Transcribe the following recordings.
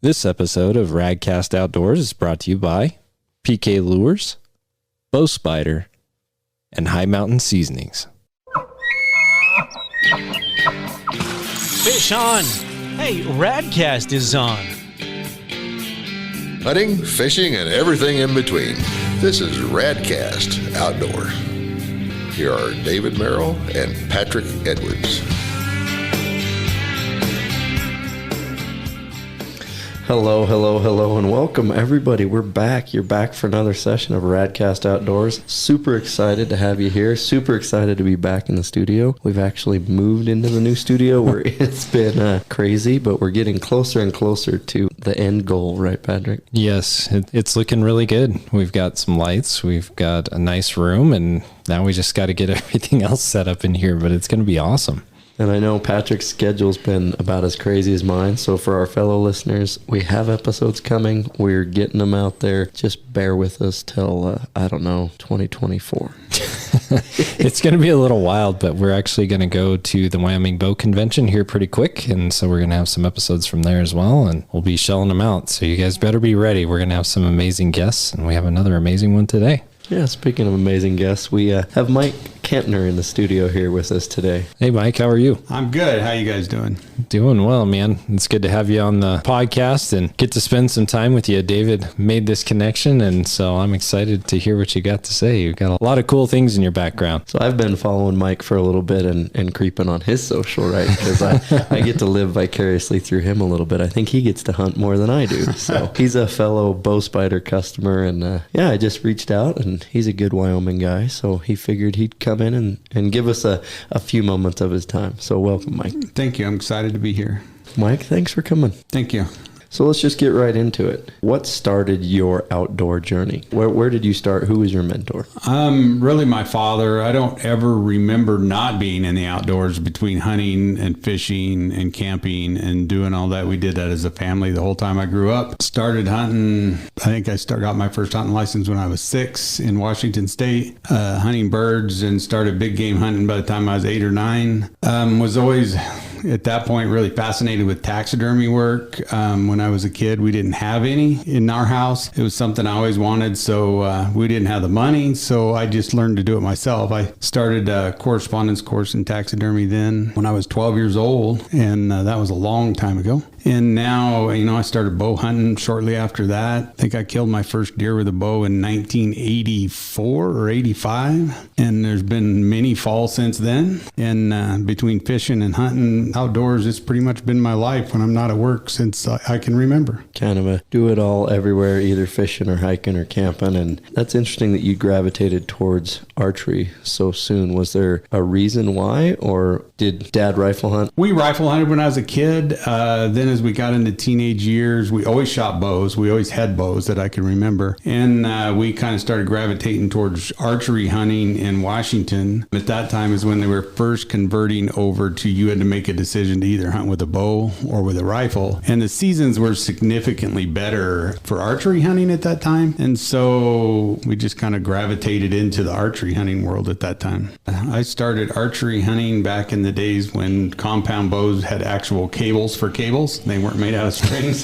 This episode of Radcast Outdoors is brought to you by PK Lures, Bow Spider, and High Mountain Seasonings. Fish on! Hey, Radcast is on. Hunting, fishing, and everything in between. This is Radcast Outdoor. Here are David Merrill and Patrick Edwards. Hello, and welcome everybody. We're back. You're back for another session of Radcast Outdoors. Super excited to have you here. Super excited to be back in the studio. We've actually moved into the new studio where it's been crazy, but we're getting closer and closer to the end goal, right, Patrick? Yes, it's looking really good. We've got some lights, we've got a nice room, and now we just got to get everything else set up in here, but it's going to be awesome. And I know Patrick's schedule's been about as crazy as mine. So for our fellow listeners, we have episodes coming. We're getting them out there. Just bear with us till, 2024. It's going to be a little wild, but we're actually going to go to the Wyoming Bow Convention here pretty quick. And so we're going to have some episodes from there as well. And we'll be shelling them out. So you guys better be ready. We're going to have some amazing guests. And we have another amazing one today. Yeah, speaking of amazing guests, we have Mike Kentner in the studio here with us today. Hey, Mike, how are you? I'm good. How you guys doing? Doing well, man. It's good to have you on the podcast and get to spend some time with you. David made this connection, and so I'm excited to hear what you got to say. You've got a lot of cool things in your background. So I've been following Mike for a little bit and creeping on his social, right? Because I get to live vicariously through him a little bit. I think he gets to hunt more than I do. So he's a fellow Bow Spider customer, and I just reached out, and he's a good Wyoming guy, so he figured he'd come in and give us a few moments of his time. So welcome, Mike. Thank you. I'm excited to be here. Mike, thanks for coming. Thank you. So let's just get right into it. What started your outdoor journey? Where did you start? Who was your mentor? Really my father. I don't ever remember not being in the outdoors between hunting and fishing and camping and doing all that. We did that as a family the whole time I grew up. Started hunting. I think I got my first hunting license when I was 6 in Washington State, hunting birds, and started big game hunting by the time I was 8 or 9. Was always at that point really fascinated with taxidermy work. When I was a kid, we didn't have any in our house. It was something I always wanted, so we didn't have the money, so I just learned to do it myself. I started a correspondence course in taxidermy then when I was 12 years old, and that was a long time ago. And now, I started bow hunting shortly after that. I think I killed my first deer with a bow in 1984 or 85. And there's been many falls since then. And between fishing and hunting outdoors, it's pretty much been my life when I'm not at work since I can remember. Kind of a do it all everywhere, either fishing or hiking or camping. And that's interesting that you gravitated towards archery so soon. Was there a reason why, or did Dad rifle hunt? We rifle hunted when I was a kid. Then as we got into teenage years, we always shot bows. We always had bows that I can remember. And we kind of started gravitating towards archery hunting in Washington. At that time is when they were first converting over to you had to make a decision to either hunt with a bow or with a rifle. And the seasons were significantly better for archery hunting at that time. And so we just kind of gravitated into the archery hunting world at that time. I started archery hunting back in the days when compound bows had actual cables for cables. They weren't made out of strings.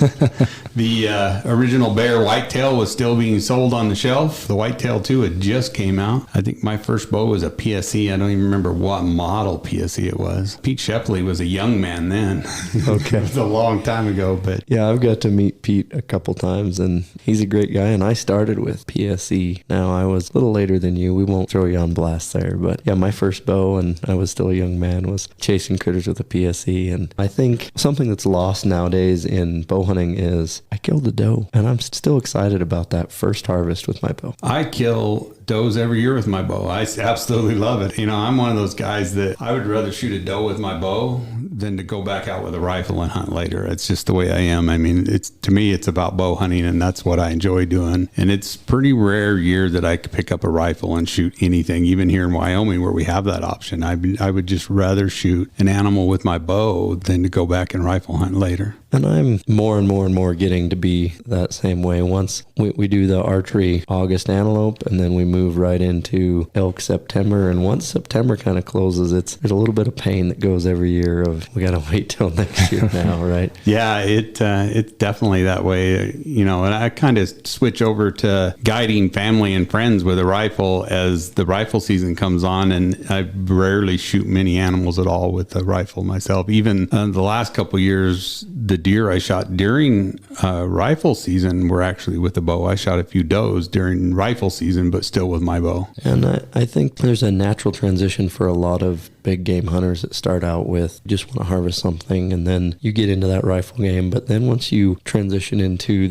The original Bear Whitetail was still being sold on the shelf. The Whitetail 2 had just came out. I think my first bow was a PSE. I don't even remember what model PSE it was. Pete Shepley was a young man then. Okay. It was a long time ago. But yeah, I've got to meet Pete a couple times, and he's a great guy. And I started with PSE. Now, I was a little later than you. We won't throw you on blast there. But yeah, my first bow, and I was still a young man, was chasing critters with a PSE. And I think something that's lost nowadays in bow hunting is I killed a doe, and I'm still excited about that first harvest with my bow. I kill does every year with my bow. I absolutely love it. I'm one of those guys that I would rather shoot a doe with my bow than to go back out with a rifle and hunt later. It's just the way I am. To me, it's about bow hunting, and that's what I enjoy doing. And it's pretty rare year that I could pick up a rifle and shoot anything, even here in Wyoming where we have that option. I would just rather shoot an animal with my bow than to go back and rifle hunt later. And I'm more and more and more getting to be that same way. Once we do the archery August antelope, and then we move right into elk September. And once September kind of closes, there's a little bit of pain that goes every year of we got to wait till next year now, right? Yeah, it's definitely that way. And I kind of switch over to guiding family and friends with a rifle as the rifle season comes on, and I rarely shoot many animals at all with a rifle myself. Even the last couple of years, the deer I shot during rifle season were actually with a bow. I shot a few does during rifle season, but still with my bow. And I think there's a natural transition for a lot of big game hunters that start out with just want to harvest something, and then you get into that rifle game. But then once you transition into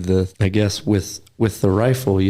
with the rifle,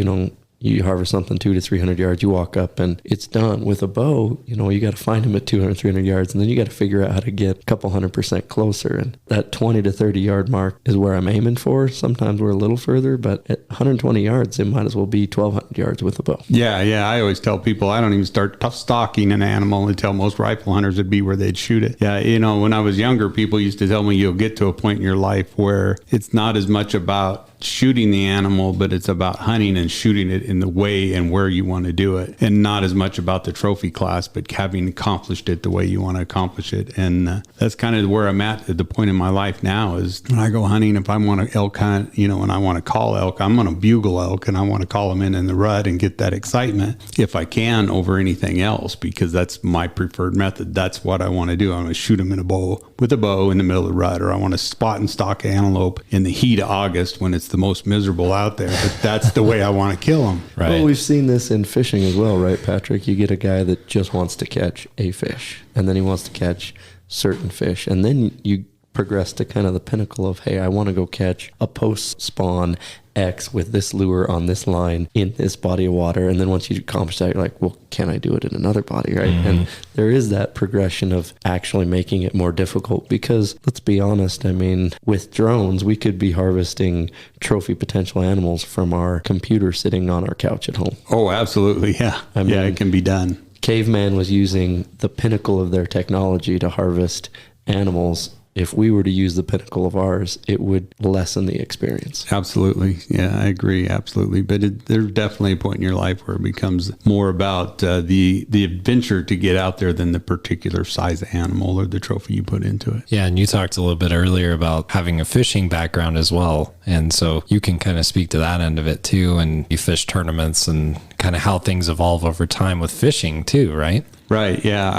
you harvest something 200 to 300 yards, you walk up and it's done. With a bow, you got to find them at 200, 300 yards, and then you got to figure out how to get a couple 100% closer. And that 20 to 30 yard mark is where I'm aiming for. Sometimes we're a little further, but at 120 yards, it might as well be 1,200 yards with a bow. Yeah. I always tell people I don't even start stalking an animal until most rifle hunters would be where they'd shoot it. Yeah, when I was younger, people used to tell me you'll get to a point in your life where it's not as much about shooting the animal, but it's about hunting and shooting it in the way and where you want to do it, and not as much about the trophy class, but having accomplished it the way you want to accomplish it. And that's kind of where I'm at the point in my life now, is when I go hunting, if I want to elk hunt, and I want to call elk, I'm going to bugle elk, and I want to call them in the rut and get that excitement if I can over anything else, because that's my preferred method. That's what I want to do. I want to shoot them with a bow in the middle of the rut, or I want to spot and stalk antelope in the heat of August when it's the most miserable out there, but that's the way I want to kill them. Right. Well, we've seen this in fishing as well, right, Patrick? You get a guy that just wants to catch a fish, and then he wants to catch certain fish, and then you progress to kind of the pinnacle of, hey, I want to go catch a post spawn X with this lure on this line in this body of water. And then once you accomplish that, you're like, well, can I do it in another body, right? Mm-hmm. And there is that progression of actually making it more difficult, because let's be honest, with drones, we could be harvesting trophy potential animals from our computer sitting on our couch at home. Oh, absolutely. Yeah. It can be done. Caveman was using the pinnacle of their technology to harvest animals. If we were to use the pinnacle of ours, it would lessen the experience. Absolutely. Yeah, I agree. Absolutely. But there's definitely a point in your life where it becomes more about the adventure to get out there than the particular size animal or the trophy you put into it. Yeah, and you talked a little bit earlier about having a fishing background as well. And so you can kind of speak to that end of it too. And you fish tournaments and kind of how things evolve over time with fishing too, right? Right. Yeah.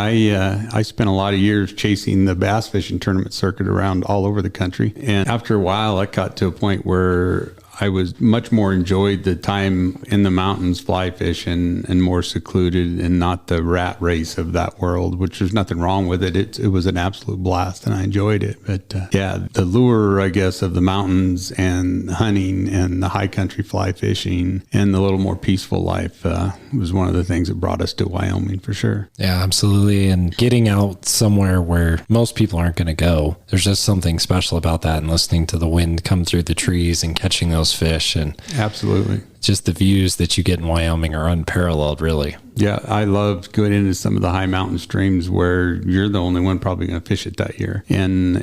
I spent a lot of years chasing the bass fishing tournament circuit around all over the country. And after a while, I got to a point where I was much more enjoyed the time in the mountains fly fishing and more secluded, and not the rat race of that world, which there's nothing wrong with it. It was an absolute blast and I enjoyed it. But the lure, I guess, of the mountains and hunting and the high country fly fishing and the little more peaceful life was one of the things that brought us to Wyoming for sure. Yeah, absolutely. And getting out somewhere where most people aren't going to go, there's just something special about that, and listening to the wind come through the trees and catching those fish. And absolutely, just the views that you get in Wyoming are unparalleled, really. Yeah, I loved going into some of the high mountain streams where you're the only one probably going to fish it that year. And,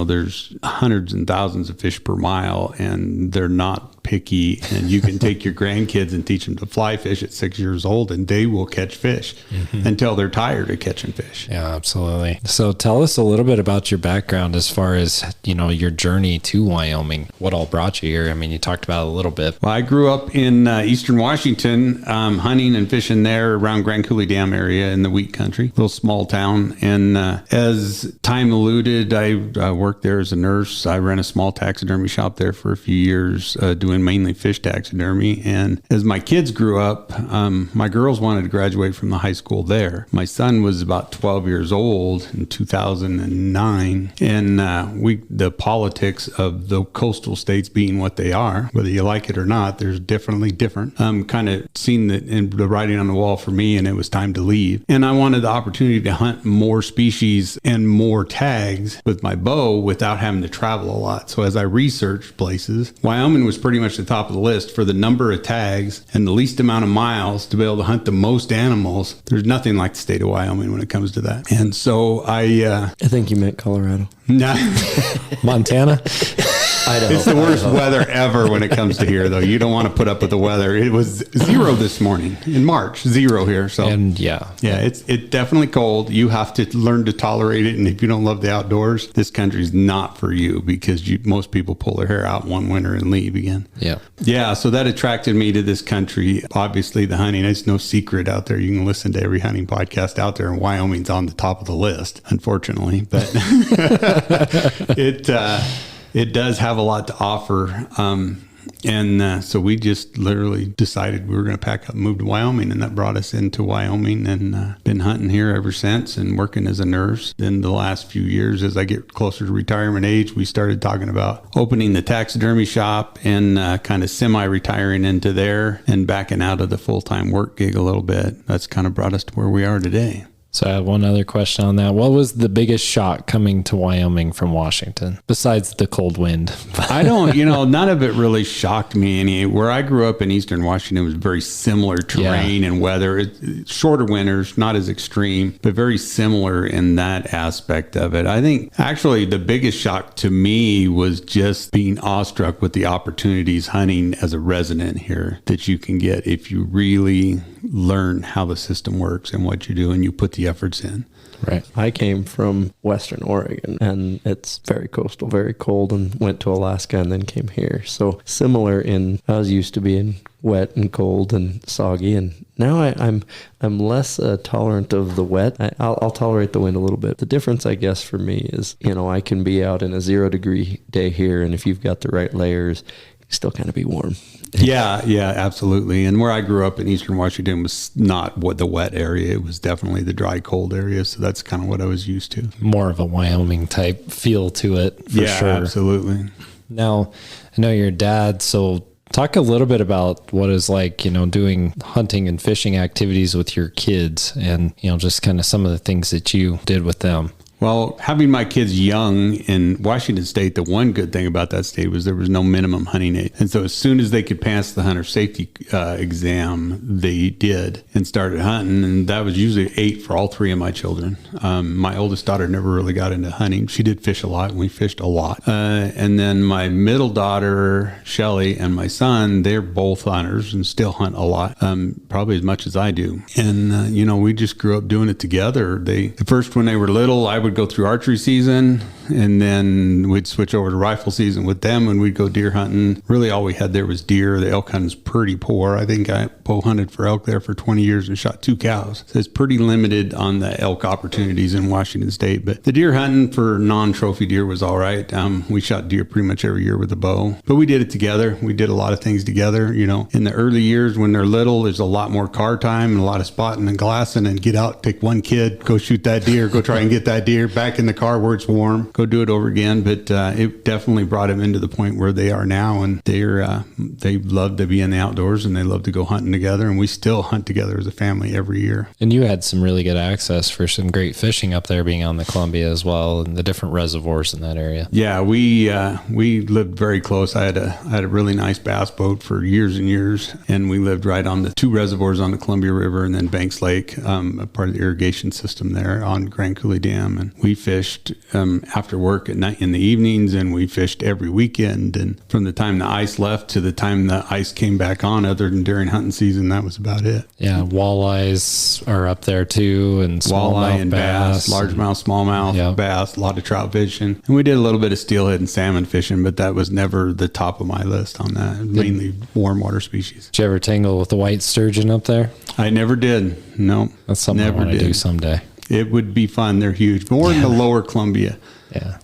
there's hundreds and thousands of fish per mile, and they're not picky. And you can take your grandkids and teach them to fly fish at 6 years old, and they will catch fish until they're tired of catching fish. Yeah, absolutely. So tell us a little bit about your background as far as, your journey to Wyoming. What all brought you here? You talked about it a little bit. Well, I grew up in eastern Washington, hunting and fishing there around Grand Coulee Dam area in the wheat country, little small town. And as time eluded, I worked there as a nurse. I ran a small taxidermy shop there for a few years, doing mainly fish taxidermy. And as my kids grew up, my girls wanted to graduate from the high school there. My son was about 12 years old in 2009. And the politics of the coastal states being what they are, whether you like it or not, there's definitely different. Kind of seen the writing on the wall for me, and it was time to leave. And I wanted the opportunity to hunt more species and more tags with my bow without having to travel a lot. So as I researched places, Wyoming was pretty much the top of the list for the number of tags and the least amount of miles to be able to hunt the most animals. There's nothing like the state of Wyoming when it comes to that. And so I think you meant Colorado. No. Montana? Idaho. It's the worst weather ever when it comes to here, though. You don't want to put up with the weather. It was 0 this morning in March, 0 here. So And yeah, it's definitely cold. You have to learn to tolerate it. And if you don't love the outdoors, this country's not for you, because most people pull their hair out one winter and leave again. Yeah. So that attracted me to this country. Obviously, the hunting. It's no secret out there. You can listen to every hunting podcast out there, and Wyoming's on the top of the list, unfortunately. But it does have a lot to offer. So we just literally decided we were going to pack up and move to Wyoming, and that brought us into Wyoming, and been hunting here ever since and working as a nurse. Then the last few years, as I get closer to retirement age, we started talking about opening the taxidermy shop and kind of semi-retiring into there and backing out of the full-time work gig a little bit. That's kind of brought us to where we are today. So I have one other question on that. What was the biggest shock coming to Wyoming from Washington, besides the cold wind? I don't, none of it really shocked me any. Where I grew up in Eastern Washington was very similar terrain and weather. Shorter winters, not as extreme, but very similar in that aspect of it. I think actually the biggest shock to me was just being awestruck with the opportunities hunting as a resident here that you can get if you really learn how the system works and what you do and you put the efforts in. Right. I came from Western Oregon, and it's very coastal, very cold, and went to Alaska and then came here. So similar in, I was used to being wet and cold and soggy, and now I'm less tolerant of the wet. I'll tolerate the wind a little bit. The difference, I guess, for me is, I can be out in a 0-degree day here, and if you've got the right layers, you can still kind of be warm. Yeah, absolutely. And where I grew up in Eastern Washington was not the wet area. It was definitely the dry, cold area. So that's kind of what I was used to. More of a Wyoming type feel to it, for sure. Absolutely. Now, I know your dad, so talk a little bit about what it's like, doing hunting and fishing activities with your kids and, just kind of some of the things that you did with them. Well, having my kids young in Washington State, the one good thing about that state was there was no minimum hunting age. And so as soon as they could pass the hunter safety exam, they did and started hunting. And that was usually 8 for all 3 of my children. My oldest daughter never really got into hunting. She did fish a lot, and we fished a lot. And then my middle daughter, Shelly, and my son, they're both hunters and still hunt a lot, probably as much as I do. And, we just grew up doing it together. At first, when they were little, I would go through archery season, and then we'd switch over to rifle season with them, and we'd go deer hunting. Really all we had there was deer. The elk hunting's pretty poor. I think I bow hunted for elk there for 20 years and shot 2 cows. So it's pretty limited on the elk opportunities in Washington State. But the deer hunting for non-trophy deer was all right. We shot deer pretty much every year with a bow. But we did it together. We did a lot of things together. In the early years when they're little, there's a lot more car time and a lot of spotting and glassing, and get out, take one kid, go shoot that deer, go try and get that deer back in the car where it's warm, go do it over again. But it definitely brought them into the point where they are now, and they love to be in the outdoors, and they love to go hunting together, and we still hunt together as a family every year. And you had some really good access for some great fishing up there, being on the Columbia as well, and the different reservoirs in that area. Yeah, we lived very close. I had a really nice bass boat for years and years, and we lived right on the 2 reservoirs on the Columbia River and then Banks Lake, a part of the irrigation system there on Grand Coulee Dam. And we fished after work at night in the evenings, and we fished every weekend. And from the time the ice left to the time the ice came back on, other than during hunting season, that was about it. Yeah, walleyes are up there too, and walleye and bass, largemouth, smallmouth, bass, a lot of trout fishing. And we did a little bit of steelhead and salmon fishing, but that was never the top of my list on that. Mainly warm water species. Did you ever tangle with the white sturgeon up there? I never did. No. That's something I want to do someday. It would be fun. They're huge. More in the lower Columbia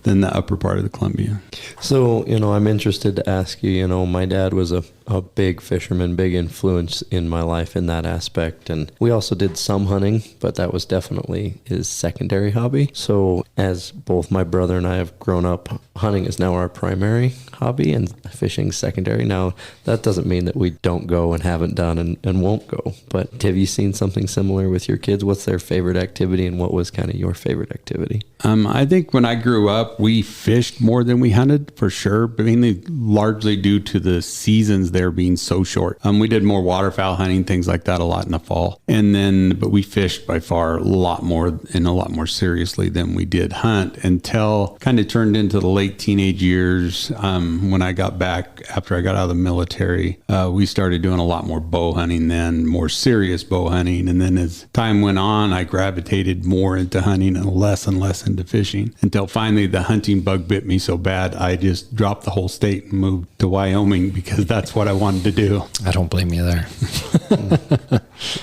than the upper part of the Columbia. So, I'm interested to ask you, my dad was a big fisherman, big influence in my life in that aspect. And we also did some hunting, but that was definitely his secondary hobby. So as both my brother and I have grown up, hunting is now our primary hobby and fishing secondary. Now, that doesn't mean that we don't go and haven't done and won't go. But have you seen something similar with your kids? What's their favorite activity, and what was kind of your favorite activity? I think when I grew grew up, we fished more than we hunted for sure, but mainly largely due to the seasons there being so short. We did more waterfowl hunting, things like that a lot in the fall. But we fished by far a lot more and a lot more seriously than we did hunt until kind of turned into the late teenage years. When I got back after I got out of the military, we started doing a lot more bow hunting then, more serious bow hunting. And then as time went on, I gravitated more into hunting and less into fishing until finally the hunting bug bit me so bad, I just dropped the whole state and moved to Wyoming because that's what I wanted to do. I don't blame you there.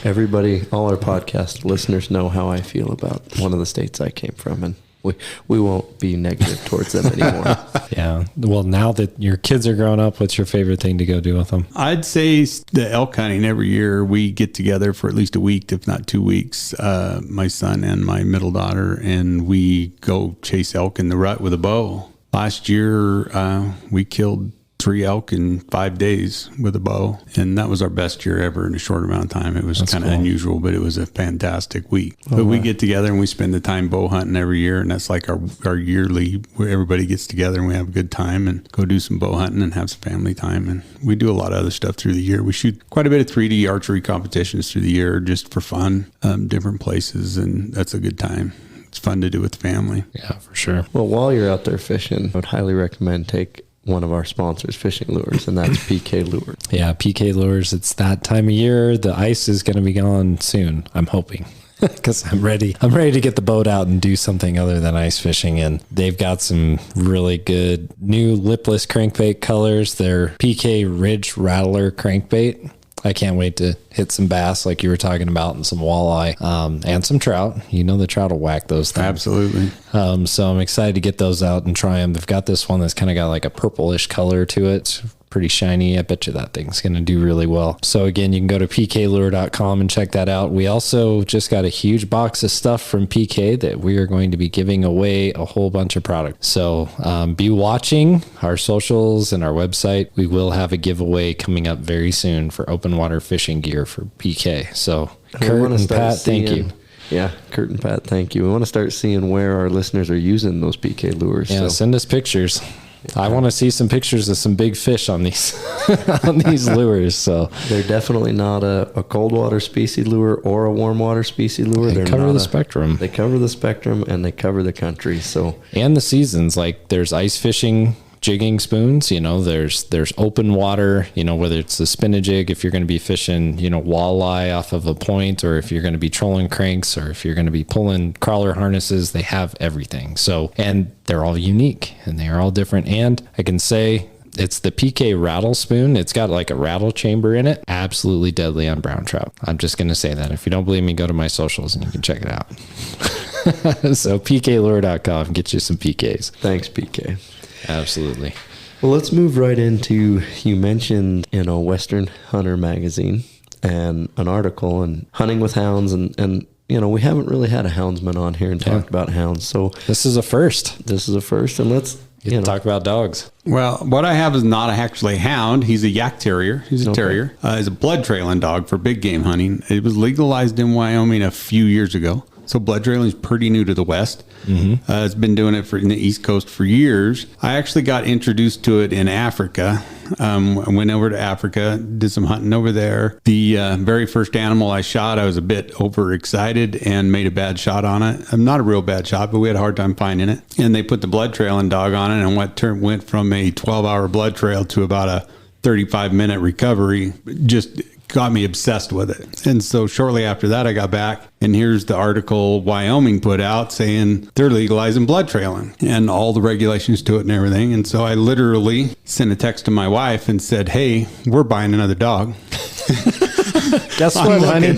Everybody, all our podcast listeners know how I feel about one of the states I came from, and we won't be negative towards them anymore. Yeah. Well, now that your kids are grown up, what's your favorite thing to go do with them? I'd say the elk hunting. Every year we get together for at least a week, if not 2 weeks, my son and my middle daughter, and we go chase elk in the rut with a bow. Last year, we killed 3 elk in 5 days with a bow, and that was our best year ever in a short amount of time. It was kind of unusual, but it was a fantastic week. But we get together and we spend the time bow hunting every year, and that's like our yearly where everybody gets together and we have a good time and go do some bow hunting and have some family time. And we do a lot of other stuff through the year. We shoot quite a bit of 3D archery competitions through the year just for fun, different places, and that's a good time. It's fun to do with family. Yeah, for sure. Well, while you're out there fishing, I would highly recommend take one of our sponsors, Fishing Lures, and that's PK Lures. Yeah, PK Lures. It's that time of year. The ice is going to be gone soon, I'm hoping, because I'm ready. I'm ready to get the boat out and do something other than ice fishing. And they've got some really good new lipless crankbait colors. They're PK Ridge Rattler crankbait. I can't wait to hit some bass like you were talking about and some walleye and some trout. You know the trout will whack those things. Absolutely. So I'm excited to get those out and try them. They've got this one that's kind of got like a purplish color to it. It's pretty shiny. I bet you that thing's going to do really well. So again, you can go to pklure.com and check that out. We also just got a huge box of stuff from PK that we are going to be giving away a whole bunch of products. So be watching our socials and our website. We will have a giveaway coming up very soon for open water fishing gear for PK. So Kurt and Pat, thank you. Yeah, Kurt and Pat, thank you. We want to start seeing where our listeners are using those PK lures. Yeah, send us pictures. I want to see some pictures of some big fish on these on these lures. So they're definitely not a cold water species lure or a warm water species lure. They cover the spectrum. They cover the spectrum and they cover the country. So and the seasons, like there's ice fishing jigging spoons, you know, there's open water, you know, whether it's the spin a jig, if you're going to be fishing, you know, walleye off of a point, or if you're going to be trolling cranks, or if you're going to be pulling crawler harnesses, they have everything. So, and they're all unique and they are all different. And I can say it's the PK rattle spoon. It's got like a rattle chamber in it. Absolutely deadly on brown trout. I'm just going to say that. If you don't believe me, go to my socials and you can check it out. So pklure.com, get you some PKs. Thanks, PK. Absolutely. Well, let's move right into, you mentioned, you know, Western Hunter magazine and an article and hunting with hounds, and you know, we haven't really had a houndsman on here and talked about hounds. So this is a first. And let's talk about dogs. Well, what I have is not actually a hound. He's a yak terrier. He's a terrier. He's a blood trailing dog for big game hunting. It was legalized in Wyoming a few years ago. So blood trailing is pretty new to the West. Mm-hmm. It's been doing it in the East Coast for years. I actually got introduced to it in Africa. I went over to Africa, did some hunting over there. The very first animal I shot, I was a bit overexcited and made a bad shot on it. Not a real bad shot, but we had a hard time finding it. And they put the blood trailing dog on it, and went from a 12-hour blood trail to about a 35-minute recovery. Just got me obsessed with it. And so shortly after that, I got back, and here's the article Wyoming put out saying they're legalizing blood trailing and all the regulations to it and everything. And so I literally sent a text to my wife and said, hey, we're buying another dog. Guess what, honey?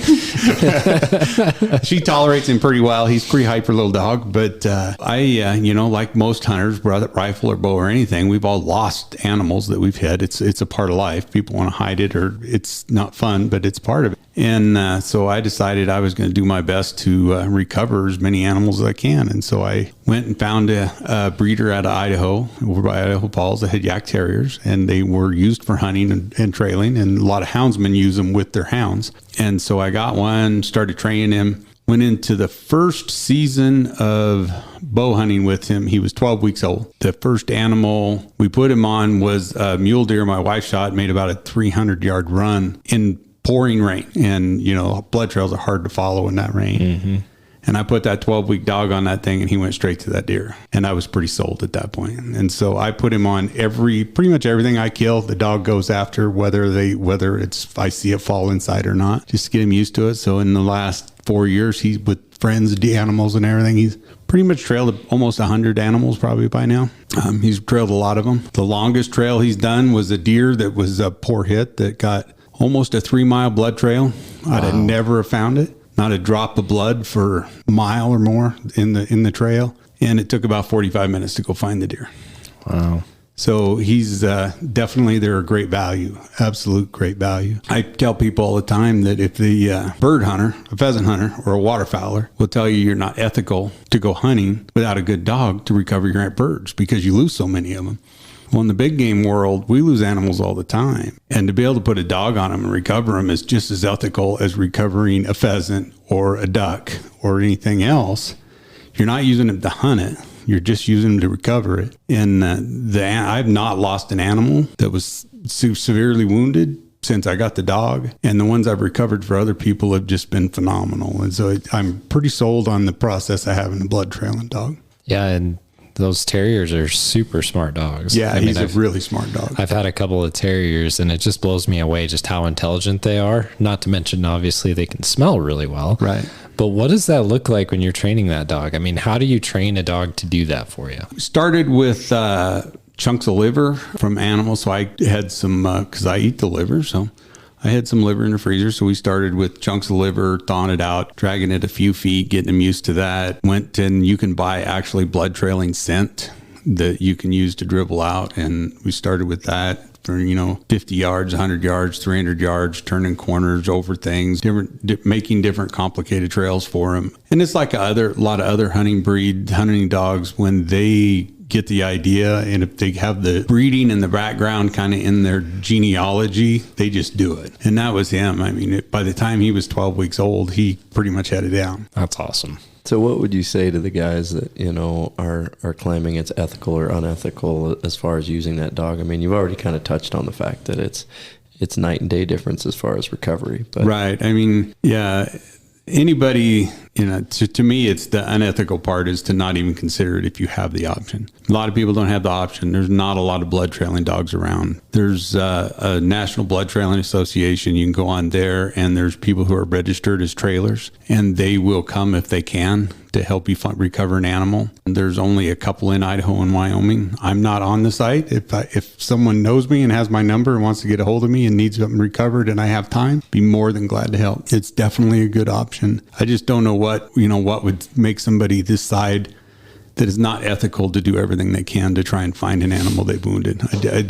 She tolerates him pretty well. He's pretty hyper little dog, but I, like most hunters, whether rifle or bow or anything, we've all lost animals that we've hit. It's a part of life. People want to hide it, or it's not fun, but it's part of it. And so I decided I was going to do my best to recover as many animals as I can. And so I went and found a breeder out of Idaho, over by Idaho Falls, that had yak terriers, and they were used for hunting and trailing, and a lot of houndsmen use them with their hounds. And so I got one, started training him, Went into the first season of bow hunting with him. He was 12 weeks old. The first animal we put him on was a mule deer my wife shot, made about a 300-yard run in pouring rain. And, blood trails are hard to follow in that rain. Mm-hmm. And I put that 12-week dog on that thing, and he went straight to that deer. And I was pretty sold at that point. And so I put him on pretty much everything I kill. The dog goes after, whether I see it fall inside or not, just to get him used to it. So in the last 4 years, he's with friends, animals, and everything. He's pretty much trailed almost 100 animals probably by now. He's trailed a lot of them. The longest trail he's done was a deer that was a poor hit that got almost a 3-mile blood trail. Wow. I'd have never have found it. Not a drop of blood for a mile or more in the trail. And it took about 45 minutes to go find the deer. Wow. So he's definitely, they're a great value, absolute great value. I tell people all the time that if the bird hunter, a pheasant hunter, or a waterfowler will tell you you're not ethical to go hunting without a good dog to recover your birds because you lose so many of them. Well, in the big game world, we lose animals all the time. And to be able to put a dog on them and recover them is just as ethical as recovering a pheasant or a duck or anything else. You're not using them to hunt it. You're just using them to recover it. And I've not lost an animal that was severely wounded since I got the dog. And the ones I've recovered for other people have just been phenomenal. And so I'm pretty sold on the process of having a blood trailing dog. Yeah, and those terriers are super smart dogs. Yeah, he's a really smart dog. I've had a couple of terriers, and it just blows me away just how intelligent they are. Not to mention, obviously, they can smell really well. Right. But what does that look like when you're training that dog? I mean, how do you train a dog to do that for you? Started with chunks of liver from animals. So I had some, because I eat the liver, so I had some liver in the freezer. So we started with chunks of liver, thawing it out, dragging it a few feet, getting them used to that. Went and you can buy actually blood trailing scent that you can use to dribble out. And we started with that for, 50 yards, 100 yards, 300 yards, turning corners over things, making different complicated trails for them. And it's like a lot of other hunting dogs, when they get the idea, and if they have the breeding in the background kind of in their genealogy, they just do it. And that was him. I mean, by the time he was 12 weeks old, he pretty much had it down. That's awesome. So what would you say to the guys that, are claiming it's ethical or unethical as far as using that dog? I mean, you've already kind of touched on the fact that it's night and day difference as far as recovery. But right. I mean, yeah, anybody, to me, it's the unethical part is to not even consider it if you have the option. A lot of people don't have the option. There's not a lot of blood trailing dogs around. There's a National Blood Trailing Association. You can go on there, and there's people who are registered as trailers, and they will come if they can to help you recover an animal. There's only a couple in Idaho and Wyoming. I'm not on the site. If someone knows me and has my number and wants to get a hold of me and needs something recovered and I have time, be more than glad to help. It's definitely a good option. I just don't know what would make somebody decide that it's not ethical to do everything they can to try and find an animal they've wounded.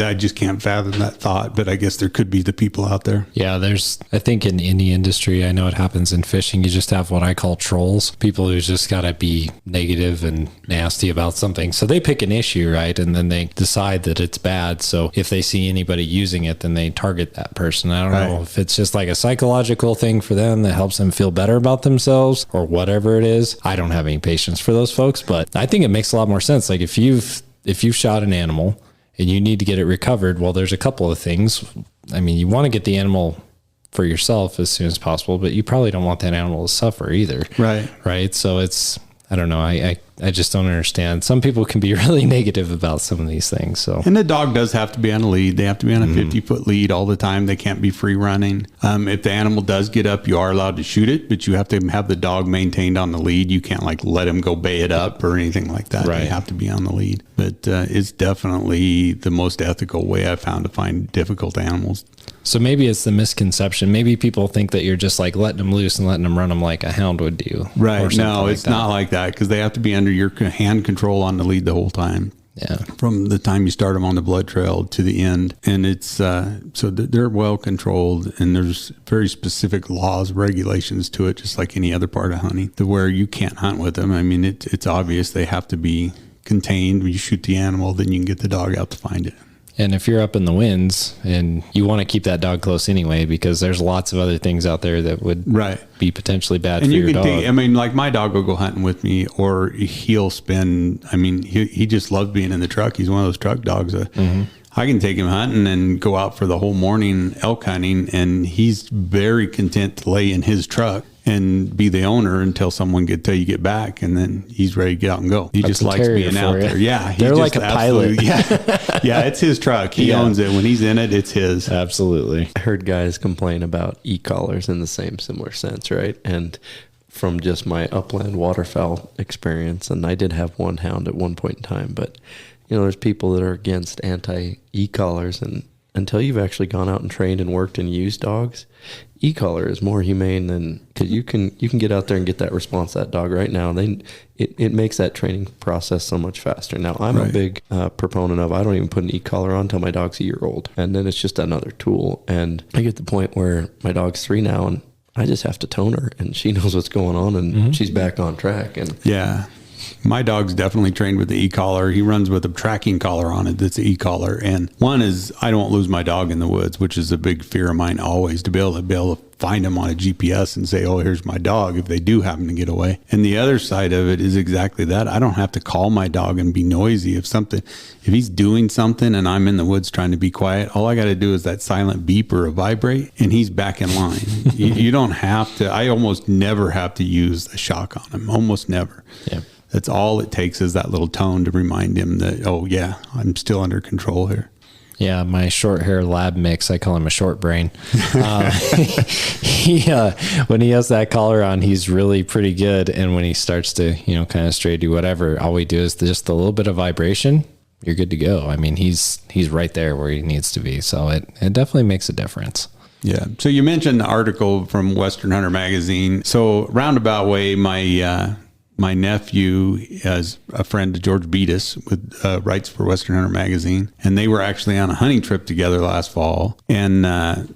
I just can't fathom that thought, but I guess there could be the people out there. Yeah, I think in any industry, I know it happens in fishing, you just have what I call trolls, people who just got to be negative and nasty about something. So they pick an issue, right? And then they decide that it's bad. So if they see anybody using it, then they target that person. I don't know if it's just like a psychological thing for them that helps them feel better about themselves or whatever it is. I don't have any patience for those folks, but I think it makes a lot more sense. Like if you've shot an animal and you need to get it recovered, well, there's a couple of things. I mean, you want to get the animal for yourself as soon as possible, but you probably don't want that animal to suffer either. Right. So I don't know. I just don't understand. Some people can be really negative about some of these things. So, and the dog does have to be on a lead. They have to be on a 50-foot lead all the time. They can't be free running. If the animal does get up, you are allowed to shoot it, but you have to have the dog maintained on the lead. You can't let him go bay it up or anything like that. Right. They have to be on the lead. But it's definitely the most ethical way I've found to find difficult animals. So maybe it's the misconception. Maybe people think that you're just like letting them loose and letting them run them like a hound would do. Right. No, it's not like that, because they have to be under your hand control on the lead the whole time. Yeah. From the time you start them on the blood trail to the end. And it's so they're well controlled, and there's very specific laws, regulations to it, just like any other part of hunting, to where you can't hunt with them. I mean, it's obvious they have to be contained. When you shoot the animal, then you can get the dog out to find it. And if you're up in the winds and you want to keep that dog close anyway, because there's lots of other things out there that would be potentially bad and for you your can dog. I mean, like my dog will go hunting with me, or he'll spend, I mean, he just loves being in the truck. He's one of those truck dogs. I can take him hunting and go out for the whole morning elk hunting, and he's very content to lay in his truck and be the owner until someone till you get back, and then he's ready to get out and go. He That's just a likes terrier being out for you. there. Yeah, They're like a pilot. Yeah, it's his truck. He owns it. When he's in it, it's his. Absolutely. I heard guys complain about e-collars in the same similar sense, right? And from just my upland waterfowl experience, and I did have one hound at one point in time, but there's people that are against anti-e-collars, and until you've actually gone out and trained and worked and used dogs, e-collar is more humane than, because you can get out there and get that response to that dog right now. Then it makes that training process so much faster. Now I'm a big proponent of, I don't even put an e-collar on until my dog's a year old, and then it's just another tool. And I get to the point where my dog's 3 now, and I just have to tone her, and she knows what's going on, and she's back on track. And yeah. My dog's definitely trained with the e-collar. He runs with a tracking collar on it that's the e-collar. And one is I don't lose my dog in the woods, which is a big fear of mine always, to be able to find him on a GPS and say, oh, here's my dog if they do happen to get away. And the other side of it is exactly that. I don't have to call my dog and be noisy. If he's doing something and I'm in the woods trying to be quiet, all I got to do is that silent beep or a vibrate, and he's back in line. you don't have to. I almost never have to use a shock on him. Almost never. Yeah. That's all it takes, is that little tone to remind him that, oh yeah, I'm still under control here. Yeah, my short hair lab mix, I call him a short brain. When he has that collar on, he's really pretty good. And when he starts to, kind of stray, do whatever, all we do is just a little bit of vibration. You're good to go. I mean, he's right there where he needs to be. So it definitely makes a difference. Yeah. So you mentioned the article from Western Hunter Magazine. So roundabout way, my nephew is a friend of George Beatus with writes for Western Hunter Magazine, and they were actually on a hunting trip together last fall. And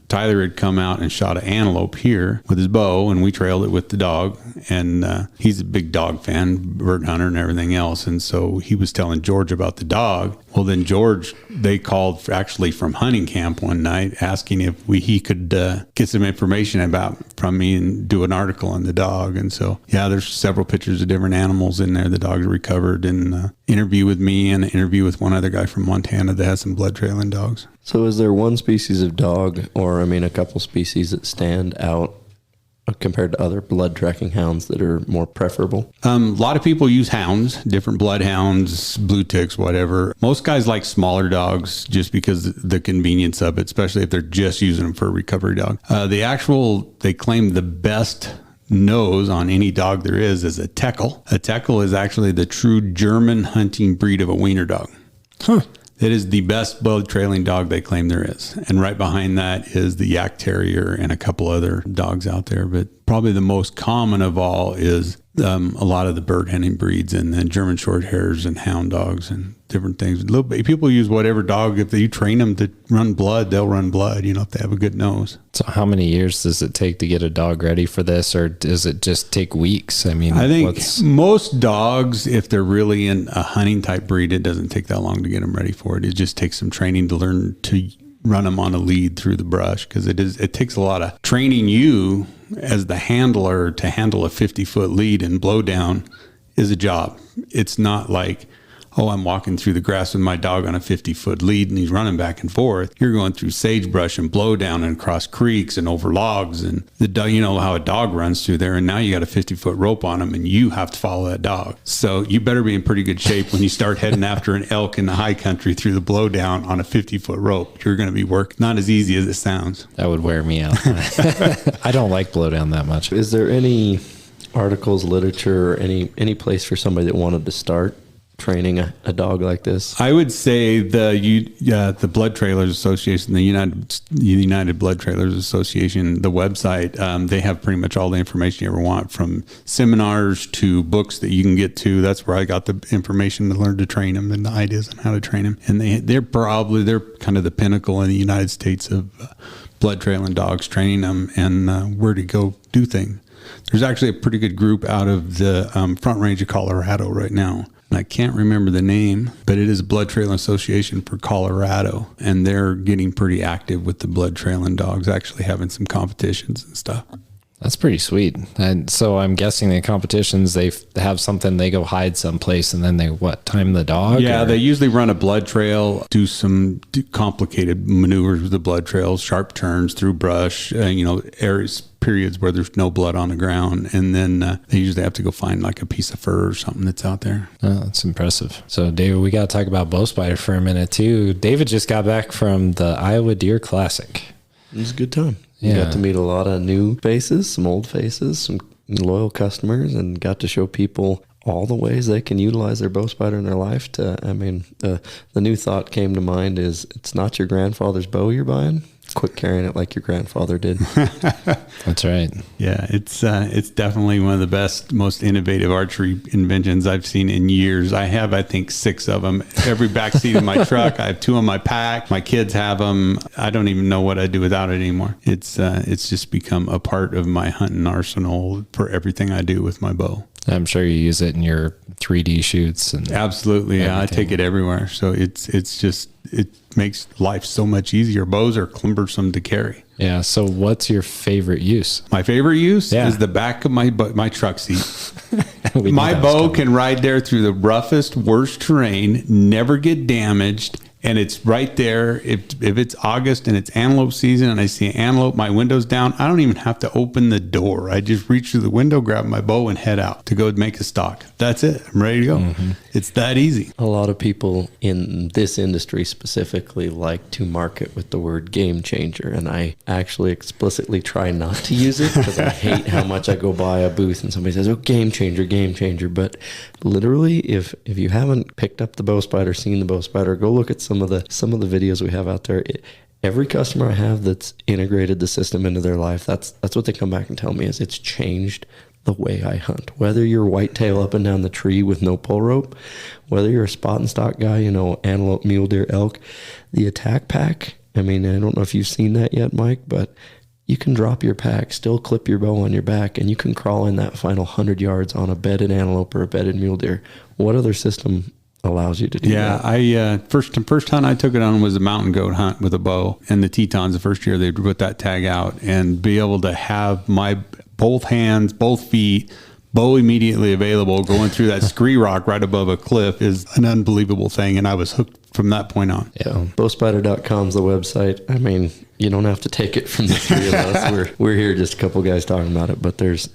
Tyler had come out and shot an antelope here with his bow, and we trailed it with the dog. And he's a big dog fan, bird hunter and everything else. And so he was telling George about the dog. Well, then George, they called actually from hunting camp one night asking if he could get some information from me and do an article on the dog. And so, yeah, there's several pictures of different animals in there. The dogs recovered, and interview with me and an interview with one other guy from Montana that has some blood trailing dogs. So is there one species of dog, or a couple species that stand out compared to other blood tracking hounds that are more preferable? A lot of people use hounds, different bloodhounds, blue ticks, whatever. Most guys like smaller dogs just because the convenience of it, especially if they're just using them for a recovery dog. They claim the best nose on any dog there is a Teckel. A Teckel is actually the true German hunting breed of a wiener dog. Huh. It is the best blood trailing dog they claim there is. And right behind that is the Yak Terrier and a couple other dogs out there. But probably the most common of all is a lot of the bird hunting breeds, and then German short hairs and hound dogs and different things. People use whatever dog. If you train them to run blood, they'll run blood, if they have a good nose. So how many years does it take to get a dog ready for this, or does it just take weeks? I think most dogs, if they're really in a hunting type breed, it doesn't take that long to get them ready for it. It just takes some training to learn to run them on a lead through the brush, because it takes a lot of training. You as the handler to handle a 50-foot lead and blow down is a job. It's not like, oh, I'm walking through the grass with my dog on a 50-foot lead and he's running back and forth. You're going through sagebrush and blow down and across creeks and over logs, and the dog, how a dog runs through there, and now you got a 50-foot rope on him and you have to follow that dog. So you better be in pretty good shape when you start heading after an elk in the high country through the blow down on a 50-foot rope. You're going to be not as easy as it sounds. That would wear me out. I don't like blow down that much. Is there any articles, literature, or any place for somebody that wanted to start training a dog like this? I would say the Blood Trailers Association, the United Blood Trailers Association, the website, they have pretty much all the information you ever want, from seminars to books that you can get to. That's where I got the information to learn to train them and the ideas on how to train them. And they're kind of the pinnacle in the United States of blood trailing dogs, training them and where to go do things. There's actually a pretty good group out of the Front Range of Colorado right now. and I can't remember the name, but it is a blood trailing association for Colorado, and they're getting pretty active with the blood trailing dogs, actually having some competitions and stuff. That's pretty sweet. And so I'm guessing the competitions, they have something, they go hide someplace and then they time the dog? Yeah, or? they usually run a blood trail, do some complicated maneuvers with the blood trails, sharp turns through brush, periods where there's no blood on the ground. And then they usually have to go find like a piece of fur or something that's out there. Oh, that's impressive. So David, we got to talk about bow spider for a minute too. David just got back from the Iowa Deer Classic. It was a good time. Yeah. Got to meet a lot of new faces, some old faces, some loyal customers, and got to show people all the ways they can utilize their bow spider in their life. The new thought came to mind is it's not your grandfather's bow you're buying. Quit carrying it like your grandfather did. That's right. Yeah, it's definitely one of the best, most innovative archery inventions I've seen in years. I have, I think, 6 of them. Every backseat of my truck. I have 2 on my pack. My kids have them. I don't even know what I'd do without it anymore. It's just become a part of my hunting arsenal for everything I do with my bow. I'm sure you use it in your 3D shoots. And absolutely, yeah. I take it everywhere. So it makes life so much easier. Bows are cumbersome to carry. Yeah. So what's your favorite use? My favorite use is the back of my truck seat. My bow can ride there through the roughest, worst terrain, never get damaged. And it's right there. If it's August and it's antelope season and I see an antelope, my window's down, I don't even have to open the door. I just reach through the window, grab my bow, and head out to go make a stalk. That's it. I'm ready to go. Mm-hmm. It's that easy. A lot of people in this industry specifically like to market with the word game changer. And I actually explicitly try not to use it because I hate how much I go by a booth and somebody says, oh, game changer, game changer. But literally, if you haven't picked up the bow spider, seen the bow spider, go look at some of the videos we have out there. Every customer I have that's integrated the system into their life, that's what they come back and tell me is it's changed the way I hunt. Whether you're whitetail up and down the tree with no pull rope, whether you're a spot and stock guy, antelope, mule deer, elk, the attack pack. I mean, I don't know if you've seen that yet, Mike, but you can drop your pack, still clip your bow on your back, and you can crawl in that final 100 yards on a bedded antelope or a bedded mule deer. What other system allows you to do that? I first hunt I took it on was a mountain goat hunt with a bow, and the Tetons the first year they put that tag out, and be able to have my both hands, both feet, bow immediately available going through that scree rock right above a cliff is an unbelievable thing, and I was hooked from that point on. Yeah, bowspider.com is the website. I mean, you don't have to take it from the 3 of us. We're here just a couple guys talking about it, but there's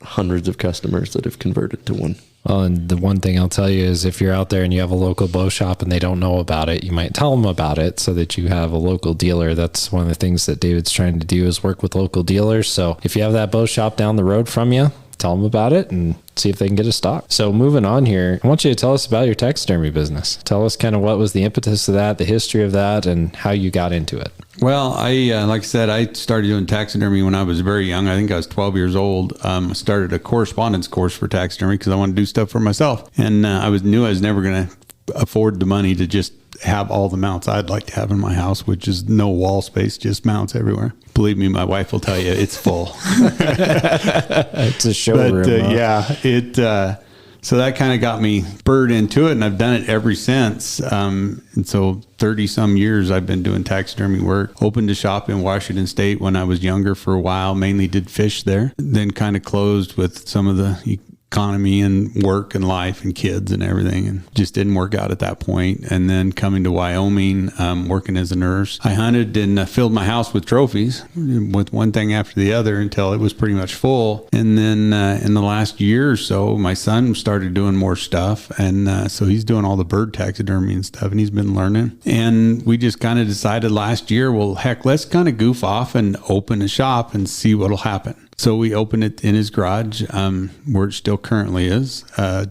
hundreds of customers that have converted to one. Well, and the one thing I'll tell you is if you're out there and you have a local bow shop and they don't know about it, you might tell them about it so that you have a local dealer. That's one of the things that David's trying to do is work with local dealers. So if you have that bow shop down the road from you, tell them about it and see if they can get a stock. So moving on here, I want you to tell us about your taxidermy business. Tell us kind of what was the impetus of that, the history of that, and how you got into it. Well, like I said, I started doing taxidermy when I was very young. I think I was 12 years old. I started a correspondence course for taxidermy because I wanted to do stuff for myself. And I knew I was never going to afford the money to just have all the mounts I'd like to have in my house, which is no wall space, just mounts everywhere. Believe me, my wife will tell you it's full. It's a showroom. But so that kind of got me spurred into it, and I've done it ever since. And so 30 some years I've been doing taxidermy work. Opened a shop in Washington State when I was younger for a while, mainly did fish there. Then kind of closed with some of the economy and work and life and kids and everything, and just didn't work out at that point. And then coming to Wyoming, working as a nurse, I hunted and filled my house with trophies with one thing after the other until it was pretty much full. And then in the last year or so, my son started doing more stuff, and so he's doing all the bird taxidermy and stuff, and he's been learning. And we just kind of decided last year, well, heck, let's kind of goof off and open a shop and see what'll happen. So we opened it in his garage, where it still currently is,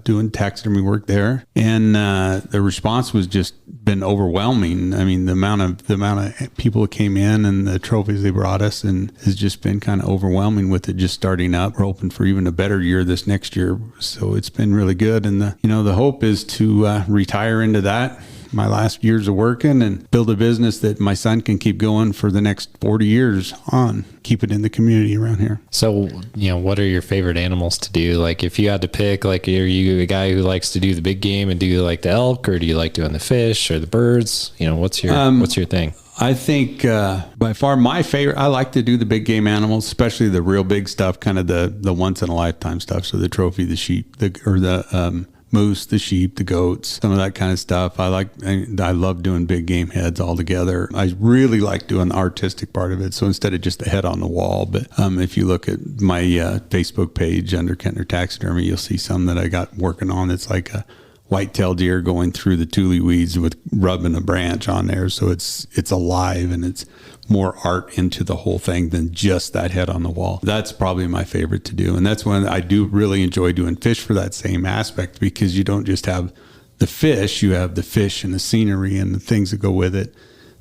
doing taxidermy work there. And the response was just been overwhelming. I mean, the amount of people that came in and the trophies they brought us, and has just been kind of overwhelming with it just starting up. We're hoping for even a better year this next year. So it's been really good. And the hope is to retire into that my last years of working and build a business that my son can keep going for the next 40 years on. Keep it in the community around here. So, what are your favorite animals to do? Like, if you had to pick, like, are you a guy who likes to do the big game and do like the elk, or do you like doing the fish or the birds? What's your thing? I think by far my favorite, I like to do the big game animals, especially the real big stuff, kind of the once in a lifetime stuff. So the trophy, the sheep, the moose, the sheep, the goats, some of that kind of stuff. I love doing big game heads all together. I really like doing the artistic part of it. So instead of just the head on the wall, but if you look at my Facebook page under Kentner Taxidermy, you'll see some that I got working on. It's like a white-tailed deer going through the tule weeds with rubbing a branch on there. So it's alive, and it's more art into the whole thing than just that head on the wall. That's probably my favorite to do. And that's when I do really enjoy doing fish for that same aspect, because you don't just have the fish, you have the fish and the scenery and the things that go with it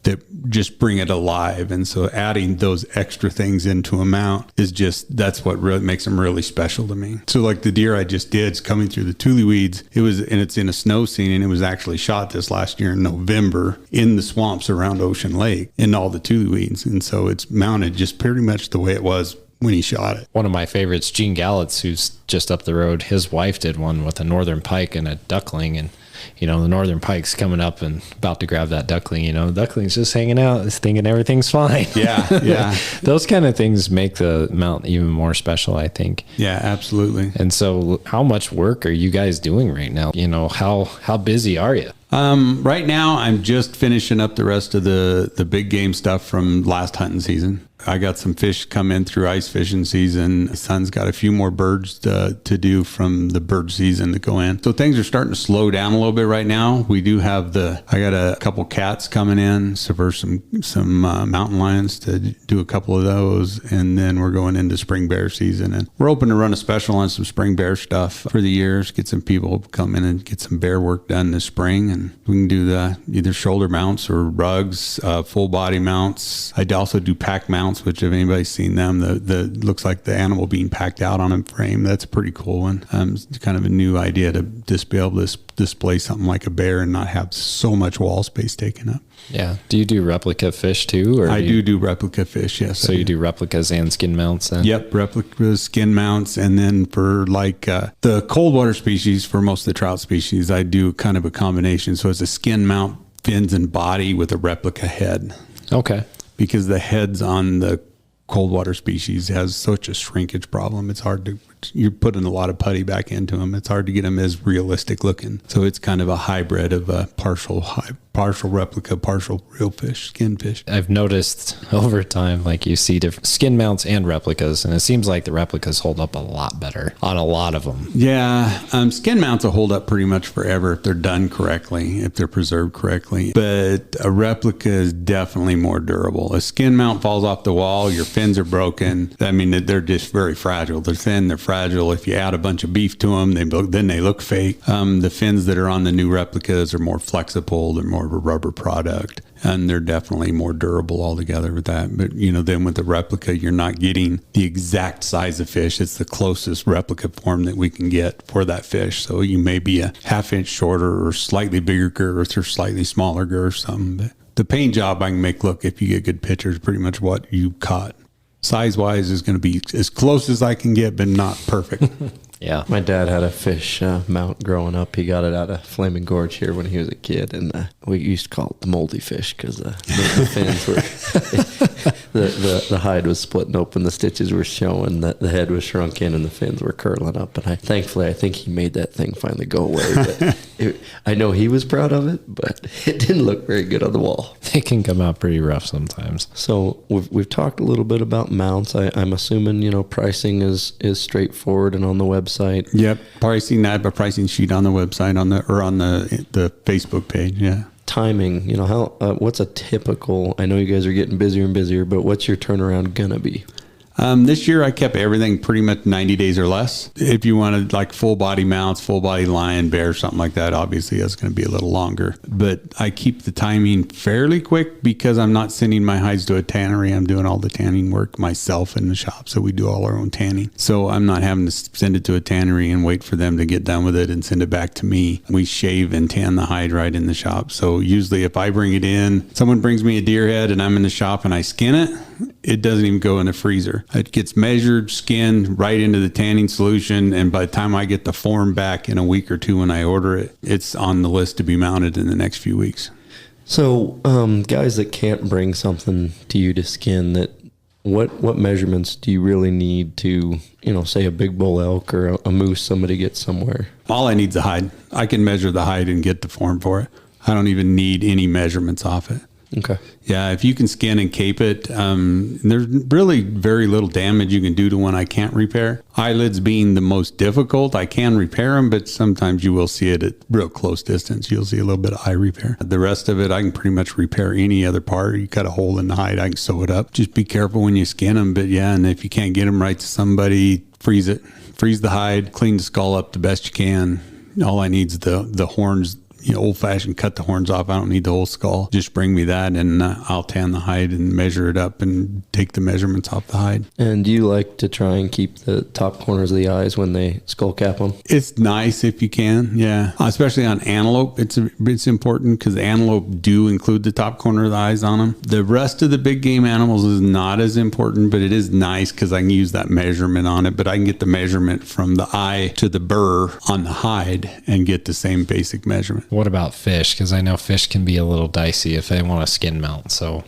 that just bring it alive. And so adding those extra things into a mount that's what really makes them really special to me. So like the deer I just did is coming through the tule weeds. It's in a snow scene, and it was actually shot this last year in November in the swamps around Ocean Lake in all the tule weeds. And so it's mounted just pretty much the way it was when he shot it. One of my favorites, Gene Gallitz, who's just up the road, his wife did one with a northern pike and a duckling, and the northern pike's coming up and about to grab that duckling. The duckling's just hanging out, thinking everything's fine. Yeah. Those kind of things make the mount even more special, I think. Yeah, absolutely. And so how much work are you guys doing right now? How busy are you? Right now, I'm just finishing up the rest of the big game stuff from last hunting season. I got some fish come in through ice fishing season. My son's got a few more birds to do from the bird season to go in. So things are starting to slow down a little bit right now. We do have I got a couple cats coming in, so for some mountain lions to do a couple of those. And then we're going into spring bear season, and we're hoping to run a special on some spring bear stuff for the years, get some people to come in and get some bear work done this spring. And we can do either shoulder mounts or rugs, full body mounts. I also do pack mounts, which if anybody's seen them, the looks like the animal being packed out on a frame. That's a pretty cool one. It's kind of a new idea to just be able to display something like a bear and not have so much wall space taken up. Yeah. Do you do replica fish too? Or I do replica fish, yes. So you do replicas and skin mounts then? Yep, replicas, skin mounts. And then for like the cold water species, for most of the trout species, I do kind of a combination. So it's a skin mount, fins and body with a replica head. Okay. Because the heads on the cold water species has such a shrinkage problem. It's hard to, you're putting a lot of putty back into them. It's hard to get them as realistic looking. So it's kind of a hybrid of a partial replica, partial real fish, skin fish. I've noticed over time, like you see different skin mounts and replicas, and it seems like the replicas hold up a lot better on a lot of them. Yeah. Skin mounts will hold up pretty much forever if they're done correctly, if they're preserved correctly. But a replica is definitely more durable. A skin mount falls off the wall, your fins are broken. I mean, they're just very fragile. They're thin, they're fragile. If you add a bunch of beef to them, then they look fake. The fins that are on the new replicas are more flexible. They're more of a rubber product, and they're definitely more durable altogether with that. But then with the replica, you're not getting the exact size of fish. It's the closest replica form that we can get for that fish. So you may be a half-inch shorter or slightly bigger girth or slightly smaller girth or something. But the paint job I can make look, if you get good pictures, pretty much what you caught. Size-wise is going to be as close as I can get, but not perfect. Yeah. My dad had a fish mount growing up. He got it out of Flaming Gorge here when he was a kid, and we used to call it the moldy fish because the fins were the hide was splitting open, the stitches were showing, the head was shrunken, and the fins were curling up. And thankfully, I think he made that thing finally go away. But I know he was proud of it, but it didn't look very good on the wall. They can come out pretty rough sometimes. So we've talked a little bit about mounts. I'm assuming pricing is straightforward and on the website. Yep, pricing. I have a pricing sheet on the website on the Facebook page. Yeah. Timing. What's a typical? I know you guys are getting busier and busier, but what's your turnaround gonna be? This year I kept everything pretty much 90 days or less. If you wanted like full body mounts, full body lion, bear, something like that, obviously that's going to be a little longer. But I keep the timing fairly quick because I'm not sending my hides to a tannery. I'm doing all the tanning work myself in the shop. So we do all our own tanning. So I'm not having to send it to a tannery and wait for them to get done with it and send it back to me. We shave and tan the hide right in the shop. So usually if I bring it in, someone brings me a deer head and I'm in the shop and I skin it, it doesn't even go in the freezer. It gets measured, skinned right into the tanning solution. And by the time I get the form back in a week or two when I order it, it's on the list to be mounted in the next few weeks. So guys that can't bring something to you to skin, that what measurements do you really need to, say a big bull elk or a moose somebody gets somewhere? All I need is a hide. I can measure the hide and get the form for it. I don't even need any measurements off it. Okay. Yeah, if you can skin and cape it, there's really very little damage you can do to one I can't repair. Eyelids being the most difficult, I can repair them, but sometimes you will see it at real close distance. You'll see a little bit of eye repair. The rest of it, I can pretty much repair any other part. You cut a hole in the hide, I can sew it up. Just be careful when you skin them. But yeah, and if you can't get them right to somebody, freeze it. Freeze the hide, clean the skull up the best you can. All I need is the horns. Old-fashioned, cut the horns off. I don't need the whole skull. Just bring me that and I'll tan the hide and measure it up and take the measurements off the hide. And do you like to try and keep the top corners of the eyes when they skull cap them? It's nice if you can, yeah. Especially on antelope, it's important because antelope do include the top corner of the eyes on them. The rest of the big game animals is not as important, but it is nice because I can use that measurement on it. But I can get the measurement from the eye to the burr on the hide and get the same basic measurement. What about fish? Because I know fish can be a little dicey if they want a skin mount. So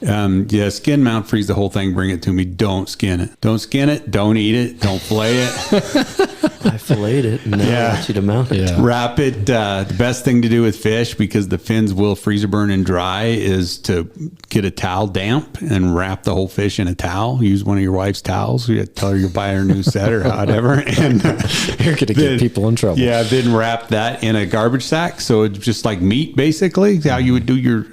skin mount, freeze the whole thing, bring it to me. Don't skin it. Don't skin it. Don't eat it. Don't fillet it. I filleted it and now I want you to mount it. Yeah. Wrap it. The best thing to do with fish, because the fins will freezer burn and dry, is to get a towel damp and wrap the whole fish in a towel. Use one of your wife's towels. You tell her you buy her a new set or whatever. And you're going to get people in trouble. Yeah, then wrap that in a garbage sack. So it's just like meat, basically. How you would do your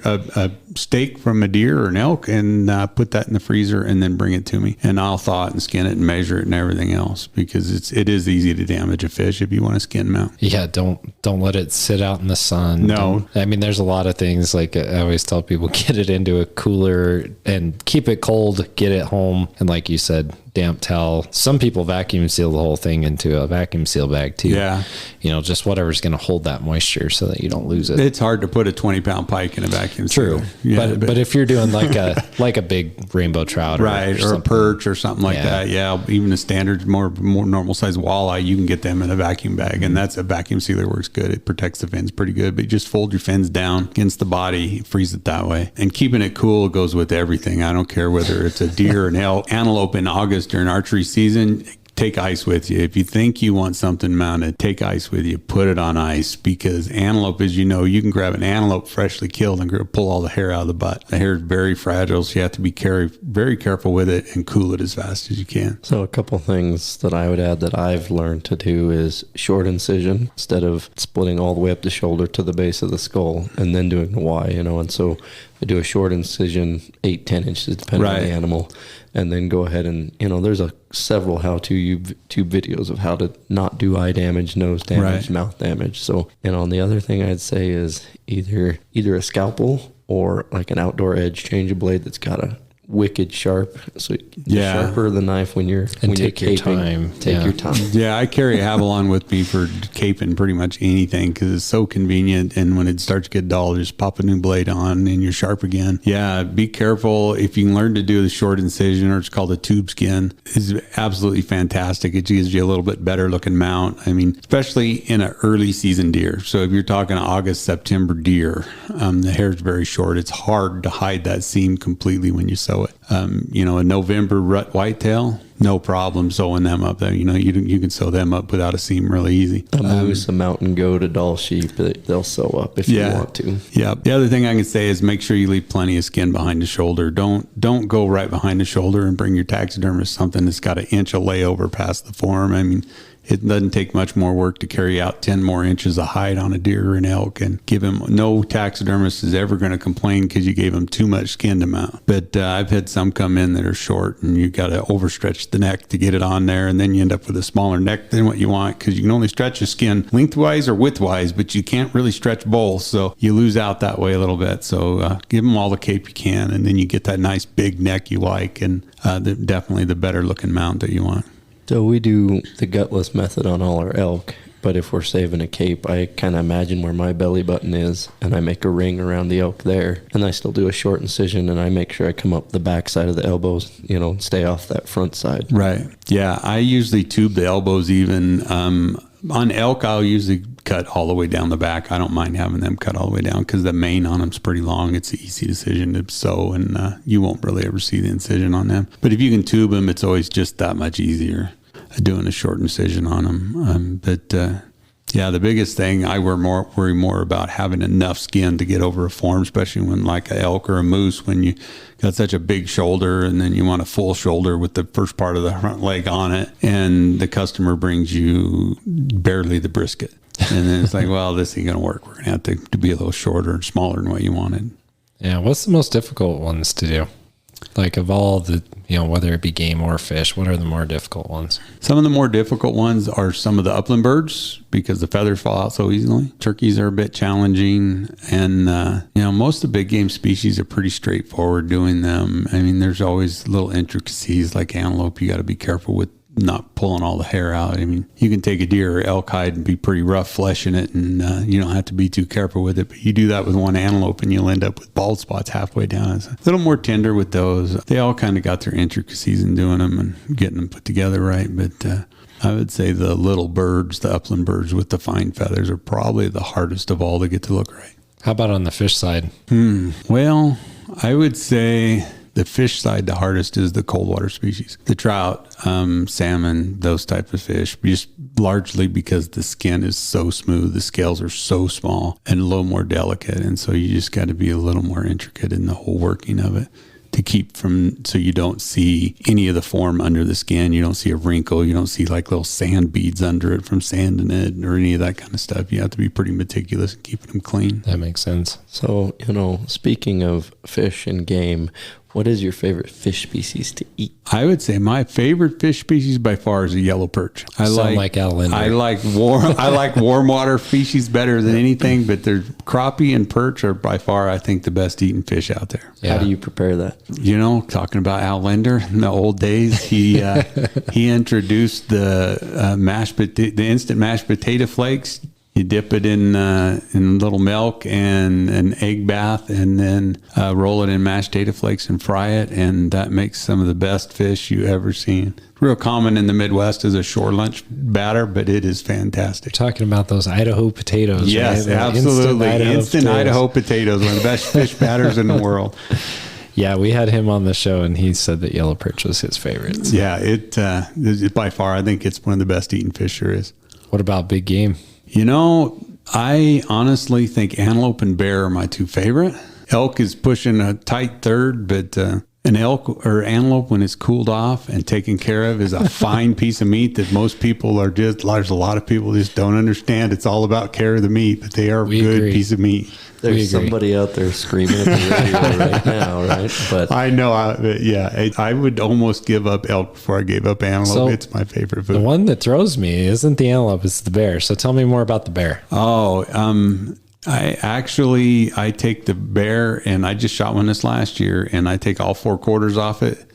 steak from a deer or an elk, and put that in the freezer and then bring it to me. And I'll thaw it and skin it and measure it and everything else, because it is easy to damage a fish if you want a skin mount. Yeah, don't let it sit out in the sun. No. There's a lot of things, like I always tell people, get it into a cooler and keep it cold, get it home. And like you said, damp towel. Some people vacuum seal the whole thing into a vacuum seal bag too. Yeah. Just whatever's going to hold that moisture so that you don't lose it. It's hard to put a 20-pound pike in a vacuum seal. True. Yeah, but if you're doing like a big rainbow trout, right, or a perch or something like that, even a standard, more normal size walleye, you can get them in a vacuum bag, and that's a vacuum sealer, works good. It protects the fins pretty good, but you just fold your fins down against the body, freeze it that way. And keeping it cool goes with everything. I don't care whether it's a deer or an antelope in August during archery season. Take ice with you. If you think you want something mounted, take ice with you. Put it on ice, because antelope, as you know, you can grab an antelope freshly killed and pull all the hair out of the butt. The hair is very fragile, so you have to be very careful with it and cool it as fast as you can. So a couple things that I would add that I've learned to do is short incision instead of splitting all the way up the shoulder to the base of the skull and then doing the Y, and so I do a short incision, 8-10 inches, depending on the animal, and then go ahead and, there's several how-to YouTube videos of how to not do eye damage, nose damage, mouth damage. So, and the other thing I'd say is either a scalpel or like an outdoor edge change a blade that's got a wicked sharp, so sharper the knife when you're take your time. Take your time. Yeah, I carry a Avalon with me for caping pretty much anything because it's so convenient. And when it starts to get dull, just pop a new blade on and you're sharp again. Yeah, be careful. If you can learn to do the short incision, or it's called a tube skin, it's absolutely fantastic. It gives you a little bit better looking mount. Especially in an early season deer. So if you're talking August, September deer, the hair's very short. It's hard to hide that seam completely when you sew it. A November rut whitetail, no problem sewing them up. You can sew them up without a seam really easy. A moose, a mountain goat, a Dall sheep, they'll sew up if you want to. Yeah. The other thing I can say is make sure you leave plenty of skin behind the shoulder. Don't go right behind the shoulder and bring your taxidermist something that's got an inch of layover past the form. It doesn't take much more work to carry out 10 more inches of hide on a deer or an elk and give him. No taxidermist is ever going to complain because you gave him too much skin to mount. But I've had some come in that are short, and you got to overstretch stretch the neck to get it on there, and then you end up with a smaller neck than what you want, because you can only stretch your skin lengthwise or widthwise, but you can't really stretch both, so you lose out that way a little bit. So give them all the cape you can, and then you get that nice big neck you like, and definitely the better looking mount that you want. So we do the gutless method on all our elk, but if we're saving a cape, I kind of imagine where my belly button is, and I make a ring around the elk there, and I still do a short incision, and I make sure I come up the back side of the elbows, and stay off that front side. Right. Yeah, I usually tube the elbows even. On elk, I'll usually cut all the way down the back. I don't mind having them cut all the way down because the mane on them's pretty long. It's an easy decision to sew, and you won't really ever see the incision on them. But if you can tube them, it's always just that much easier doing a short incision on them. Yeah, the biggest thing I worry more about having enough skin to get over a form, especially when like an elk or a moose, when you got such a big shoulder and then you want a full shoulder with the first part of the front leg on it, and the customer brings you barely the brisket. And then it's like, well, this ain't going to work. We're going to have to be a little shorter and smaller than what you wanted. Yeah. What's the most difficult ones to do? Like of all the, whether it be game or fish, what are the more difficult ones? Some of the more difficult ones are some of the upland birds because the feathers fall out so easily. Turkeys are a bit challenging. And, most of the big game species are pretty straightforward doing them. I mean, there's always little intricacies like antelope. You got to be careful with not pulling all the hair out. I mean, you can take a deer or elk hide and be pretty rough fleshing it, and you don't have to be too careful with it. But you do that with one antelope and you'll end up with bald spots halfway down. It's a little more tender with those. They all kind of got their intricacies in doing them and getting them put together right. But I would say the little birds, the upland birds with the fine feathers, are probably the hardest of all to get to look right. How about on the fish side? Well, I would say the fish side, the hardest is the cold water species. The trout, salmon, those type of fish, just largely because the skin is so smooth, the scales are so small and a little more delicate. And so you just got to be a little more intricate in the whole working of it to keep so you don't see any of the form under the skin. You don't see a wrinkle. You don't see like little sand beads under it from sanding it or any of that kind of stuff. You have to be pretty meticulous in keeping them clean. That makes sense. So, speaking of fish and game, what is your favorite fish species to eat? I would say my favorite fish species by far is a yellow perch. I like Outlander. I like warm water species better than anything, but there's crappie and perch are by far, I think, the best eating fish out there. Yeah. How do you prepare that? Talking about Outlander in the old days, he introduced the instant mashed potato flakes. You dip it in a little milk and an egg bath, and then roll it in mashed potato flakes and fry it, and that makes some of the best fish you ever seen. Real common in the Midwest as a shore lunch batter, but it is fantastic. Talking about those Idaho potatoes. Yes, right? absolutely. Instant Idaho potatoes, one of the best fish batters in the world. Yeah, we had him on the show, and he said that yellow perch was his favorite. So. Yeah, it by far, I think it's one of the best eating fish there is. What about big game? I honestly think antelope and bear are my two favorite. Elk is pushing a tight third, but an elk or antelope, when it's cooled off and taken care of, is a fine piece of meat that most people there's a lot of people just don't understand. It's all about care of the meat, but they are a good piece of meat. There's somebody out there screaming at the radio right now, right? But I know, I would almost give up elk before I gave up antelope. So it's my favorite food. The one that throws me isn't the antelope, it's the bear. So tell me more about the bear. I take the bear, and I just shot one this last year, and I take all 4 quarters off it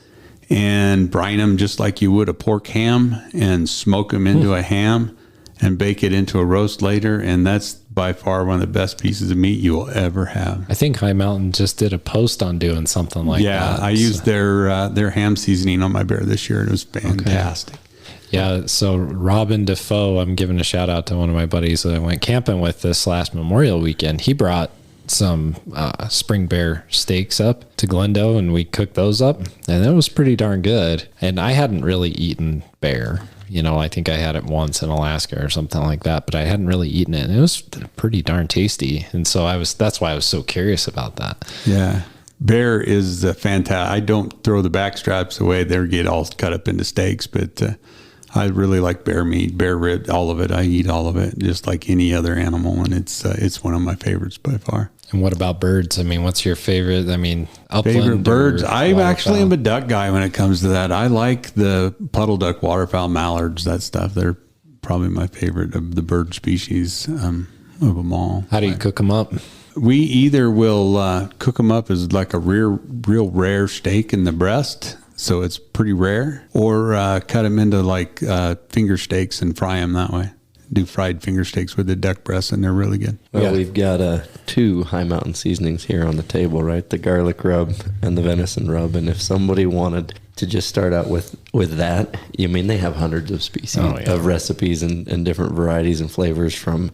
and brine them just like you would a pork ham and smoke them into a ham and bake it into a roast later. And that's by far one of the best pieces of meat you will ever have. I think High Mountain just did a post on doing something like that. Yeah, I used their ham seasoning on my bear this year. It was fantastic. Okay. Yeah, so Robin Defoe, I'm giving a shout out to one of my buddies that I went camping with this last Memorial weekend. He brought some spring bear steaks up to Glendo, and we cooked those up, and that was pretty darn good. And I hadn't really eaten bear. I think I had it once in Alaska or something like that, but I hadn't really eaten it, and it was pretty darn tasty. And so that's why I was so curious about that. Yeah. Bear is fantastic. I don't throw the back straps away. They get all cut up into steaks, but I really like bear meat, bear rib, all of it. I eat all of it, just like any other animal, and it's one of my favorites by far. And what about birds? I mean, what's your favorite? I mean, upland Favorite birds? I actually am waterfowl? a duck guy when it comes to that. I like the puddle duck, waterfowl, mallards, that stuff. They're probably my favorite of the bird species of them all. How do you cook them up? We either will cook them up as like a real rare steak in the breast, so it's pretty rare, or cut them into like finger steaks and fry them that way. Do fried finger steaks with the duck breasts, and they're really good. Well, Yeah. we've got 2 high mountain seasonings here on the table, right? The garlic rub and the venison rub. And if somebody wanted to just start out with that, you mean they have hundreds of species of recipes and different varieties and flavors, from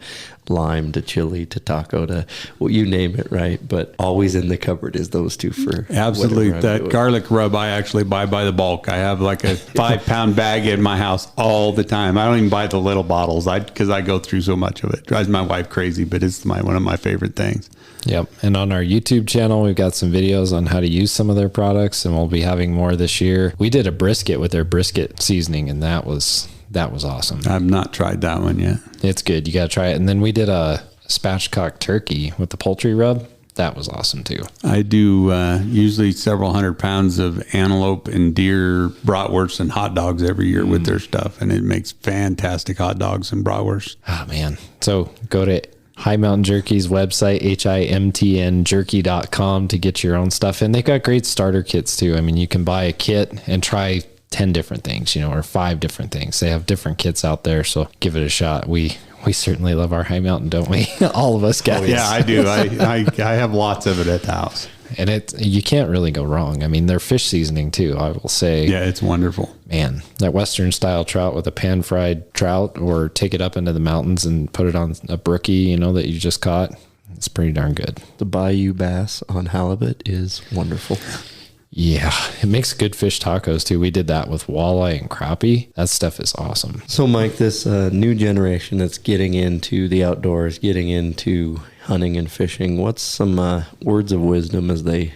lime to chili to taco to, well, you name it, right? But always in the cupboard is those 2 for Absolutely. whatever I'm That doing. garlic rub I actually buy by the bulk. I have like a 5-pound bag in my house all the time. I don't even buy the little bottles because I go through so much of it. Drives my wife crazy, but it's one of my favorite things. Yep. And on our YouTube channel, we've got some videos on how to use some of their products, and we'll be having more this year. We did a brisket with their brisket seasoning, and that was awesome. I've not tried that one yet. It's good. You got to try it. And then we did a spatchcock turkey with the poultry rub. That was awesome too. I do usually several hundred pounds of antelope and deer bratwursts and hot dogs every year with their stuff, and it makes fantastic hot dogs and bratwursts. Oh man. So go to High Mountain Jerky's website, HIMTNjerky.com, to get your own stuff. And they've got great starter kits too. I mean, you can buy a kit and try 10 different things, or 5 different things. They have different kits out there. So give it a shot. We certainly love our High Mountain, don't we? All of us guys. Yeah, I do. I have lots of it at the house. And you can't really go wrong. I mean, their fish seasoning too, I will say. Yeah, it's wonderful. Man, that Western style trout with a pan fried trout, or take it up into the mountains and put it on a brookie, that you just caught. It's pretty darn good. The bayou bass on halibut is wonderful. Yeah, it makes good fish tacos too. We did that with walleye and crappie. That stuff is awesome. So, Mike, this new generation that's getting into the outdoors, getting into hunting and fishing, what's some words of wisdom as they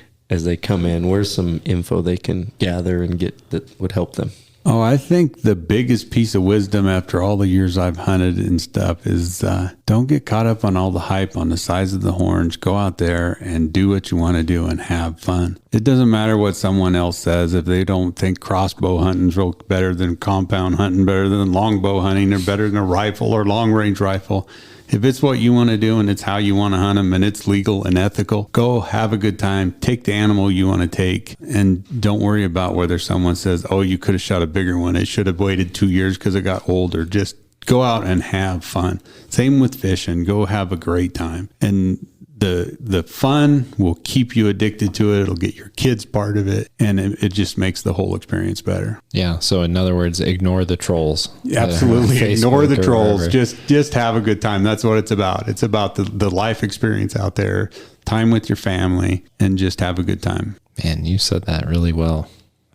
come in? Where's some info they can gather and get that would help them? Oh, I think the biggest piece of wisdom after all the years I've hunted and stuff is don't get caught up on all the hype on the size of the horns. Go out there and do what you want to do and have fun. It doesn't matter what someone else says. If they don't think crossbow hunting's better than compound hunting, better than longbow hunting, or better than a rifle or long range rifle, if it's what you want to do and it's how you want to hunt them and it's legal and ethical, go have a good time. Take the animal you want to take, and don't worry about whether someone says, oh, you could have shot a bigger one. It should have waited 2 years because it got older. Just go out and have fun. Same with fishing. Go have a great time. And the fun will keep you addicted to it. It'll get your kids part of it, and it just makes the whole experience better. Yeah. So in other words, ignore the trolls. Absolutely. Ignore the Facebook or trolls. wherever. Just have a good time. That's what it's about. It's about the life experience out there, time with your family, and just have a good time. Man, you said that really well.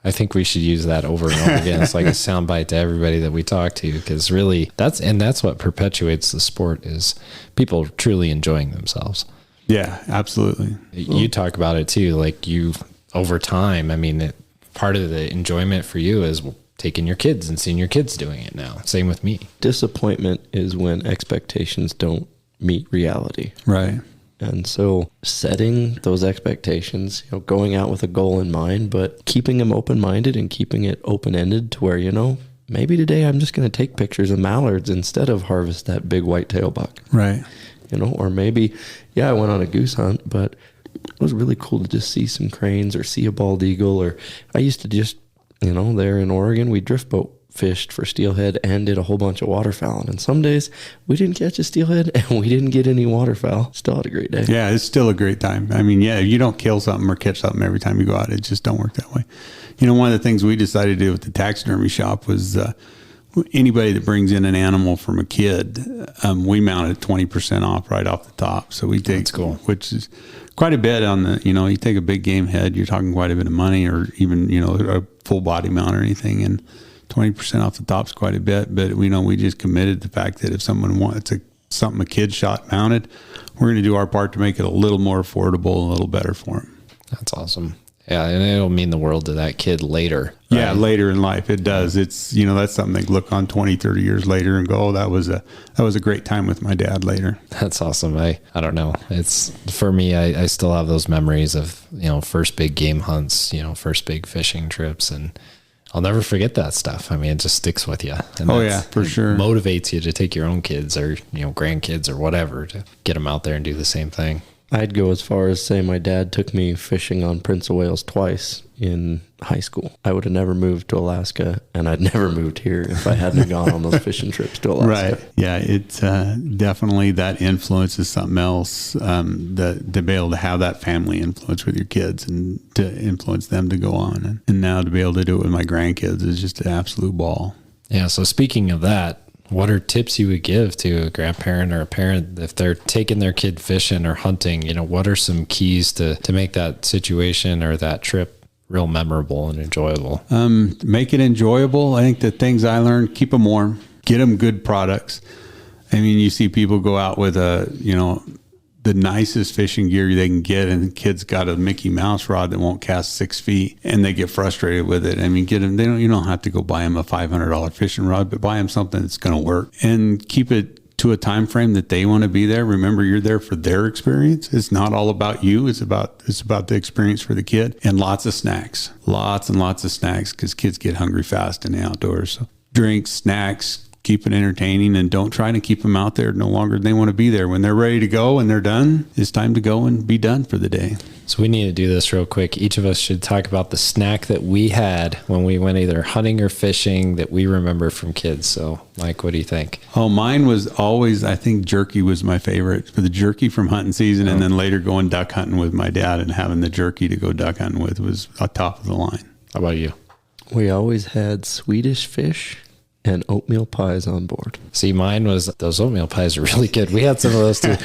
I think we should use that over and over again. It's like a soundbite to everybody that we talk to, because really that's what perpetuates the sport, is people truly enjoying themselves. Yeah, absolutely. You talk about it too, like you over time. I mean, part of the enjoyment for you is taking your kids and seeing your kids doing it now. Same with me. Disappointment is when expectations don't meet reality. Right. And so setting those expectations, going out with a goal in mind, but keeping them open-minded and keeping it open-ended to where, maybe today I'm just going to take pictures of mallards instead of harvest that big white-tailed buck. Right. Or maybe, I went on a goose hunt, but it was really cool to just see some cranes or see a bald eagle. Or I used to just, there in Oregon, we drift boat fished for steelhead and did a whole bunch of waterfowl. And some days we didn't catch a steelhead and we didn't get any waterfowl. Still had a great day. Yeah, it's still a great time. I mean, if you don't kill something or catch something every time you go out, it just don't work that way. One of the things we decided to do with the taxidermy shop was anybody that brings in an animal from a kid, we mount it 20% off right off the top. So we take, That's cool. Which is quite a bit on the, you take a big game head, you're talking quite a bit of money, or even, a full body mount or anything. And 20% off the top is quite a bit. But we just committed the fact that if someone wants something a kid shot mounted, we're going to do our part to make it a little more affordable, a little better for them. That's awesome. Yeah, and it'll mean the world to that kid later. Yeah, later in life it does. It's, that's something they look on 20, 30 years later and go, oh, that was a great time with my dad later. That's awesome. I don't know. It's for me, I still have those memories of, first big game hunts, first big fishing trips, and I'll never forget that stuff. I mean, it just sticks with you. And oh yeah, for sure. Motivates you to take your own kids or, grandkids or whatever to get them out there and do the same thing. I'd go as far as say my dad took me fishing on Prince of Wales twice in high school. I would have never moved to Alaska, and I'd never moved here if I hadn't gone on those fishing trips to Alaska. Right. Yeah, it's definitely that influence is something else, to be able to have that family influence with your kids and to influence them to go on. And now to be able to do it with my grandkids is just an absolute ball. Yeah, so speaking of that, what are tips you would give to a grandparent or a parent if they're taking their kid fishing or hunting? What are some keys to make that situation or that trip real memorable and enjoyable? Make it enjoyable. I think the things I learned, keep them warm, get them good products. I mean, you see people go out with the nicest fishing gear they can get, and the kid's got a Mickey Mouse rod that won't cast 6 feet, and they get frustrated with it. I mean, get them. You don't have to go buy them a $500 fishing rod, but buy them something that's going to work, and keep it to a time frame that they want to be there. Remember, you're there for their experience. It's not all about you. It's about the experience for the kid, and lots of snacks, lots and lots of snacks, because kids get hungry fast in the outdoors. So drinks, snacks. Keep it entertaining, and don't try to keep them out there no longer than they want to be there. When they're ready to go and they're done, it's time to go and be done for the day. So we need to do this real quick. Each of us should talk about the snack that we had when we went either hunting or fishing that we remember from kids. So, Mike, what do you think? Oh, mine was always, I think jerky was my favorite. For the jerky from hunting season, and then later going duck hunting with my dad and having the jerky to go duck hunting with was on top of the line. How about you? We always had Swedish fish and oatmeal pies on board. See, mine was, those oatmeal pies are really good. We had some of those too,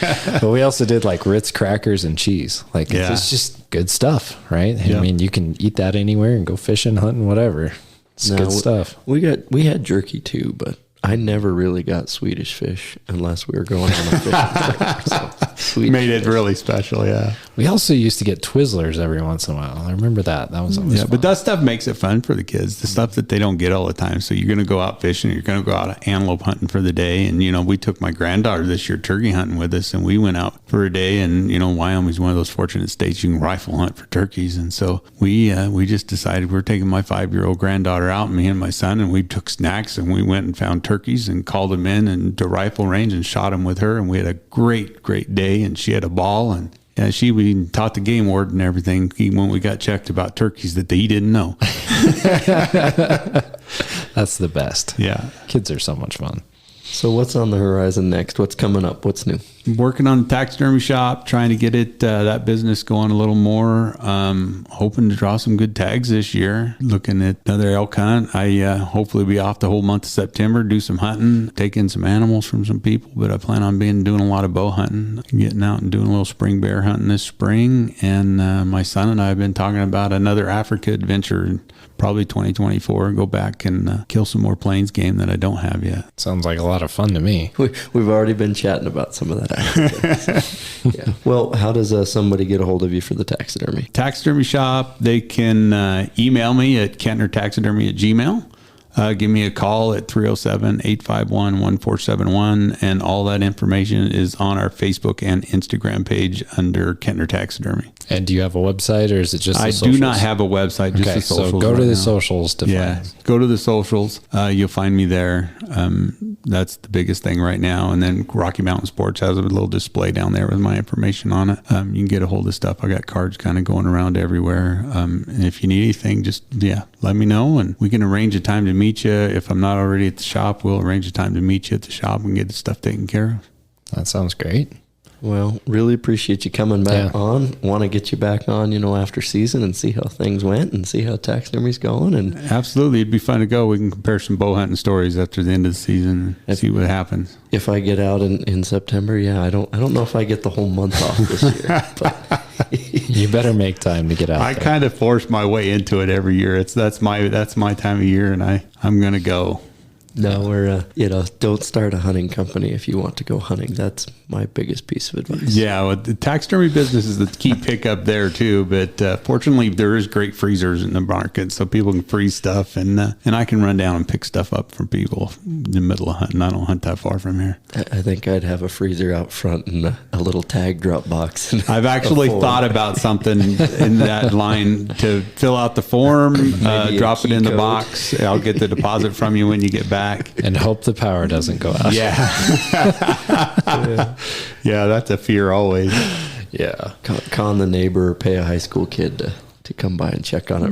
but we also did like Ritz crackers and cheese. It's just good stuff, right? Yeah. I mean, you can eat that anywhere and go fishing, hunting, whatever. It's good stuff. We had jerky too, but I never really got Swedish fish unless we were going on a fishing trip. Made it really special, yeah. We also used to get Twizzlers every once in a while. I remember that. That was always fun. But that stuff makes it fun for the kids, the stuff that they don't get all the time. So you're going to go out fishing, you're going to go out antelope hunting for the day. And, we took my granddaughter this year turkey hunting with us, and we went out for a day. And, Wyoming's one of those fortunate states you can rifle hunt for turkeys. And so we just decided we're taking my 5-year-old granddaughter out, me and my son, and we took snacks and we went and found turkeys and called them in and to rifle range and shot them with her. And we had a great day, and she had a ball. And we taught the game warden and everything when we got checked about turkeys that he didn't know. That's the best. Yeah. Kids are so much fun. So what's on the horizon next? What's coming up? What's new? Working on the taxidermy shop, trying to get it that business going a little more. Hoping to draw some good tags this year. Looking at another elk hunt. I hopefully be off the whole month of September, do some hunting, take in some animals from some people. But I plan on doing a lot of bow hunting, getting out and doing a little spring bear hunting this spring. And my son and I have been talking about another Africa adventure. Probably 2024, go back and kill some more plains game that I don't have yet. Sounds like a lot of fun to me. We've already been chatting about some of that. Yeah. Well, how does somebody get a hold of you for the taxidermy? Taxidermy shop, they can email me at kentnertaxidermy@gmail.com. Give me a call at 307-851-1471, and all that information is on our Facebook and Instagram page under Kentner Taxidermy. And do you have a website, or is it just the I socials? do not have a website, just the socials. So go to the socials to find us. Go to the socials. You'll find me there. That's the biggest thing right now. And then Rocky Mountain Sports has a little display down there with my information on it. You can get a hold of stuff. I got cards kind of going around everywhere. And if you need anything, just, let me know, and we can arrange a time to meet you. If I'm not already at the shop, we'll arrange a time to meet you at the shop and get the stuff taken care of. That sounds great. Well, really appreciate you coming back on. Want to get you back on, after season and see how things went and see how taxidermy's going. And absolutely, it'd be fun to go. We can compare some bow hunting stories after the end of the season and see what happens. If I get out in September, I don't know if I get the whole month off this year. But you better make time to get out. I kind of force my way into it every year. That's my time of year, and I'm gonna go. No, we're, don't start a hunting company if you want to go hunting. That's my biggest piece of advice. Yeah, well, the taxidermy business is the key pickup there too. But fortunately, there is great freezers in the market, so people can freeze stuff, and I can run down and pick stuff up from people in the middle of hunting. I don't hunt that far from here. I think I'd have a freezer out front and a little tag drop box. I've actually thought about something in that line to fill out the form, drop it in the box. I'll get the deposit from you when you get back. And hope the power doesn't go out. Yeah. Yeah, that's a fear always. Yeah. Con the neighbor or pay a high school kid to come by and check on it.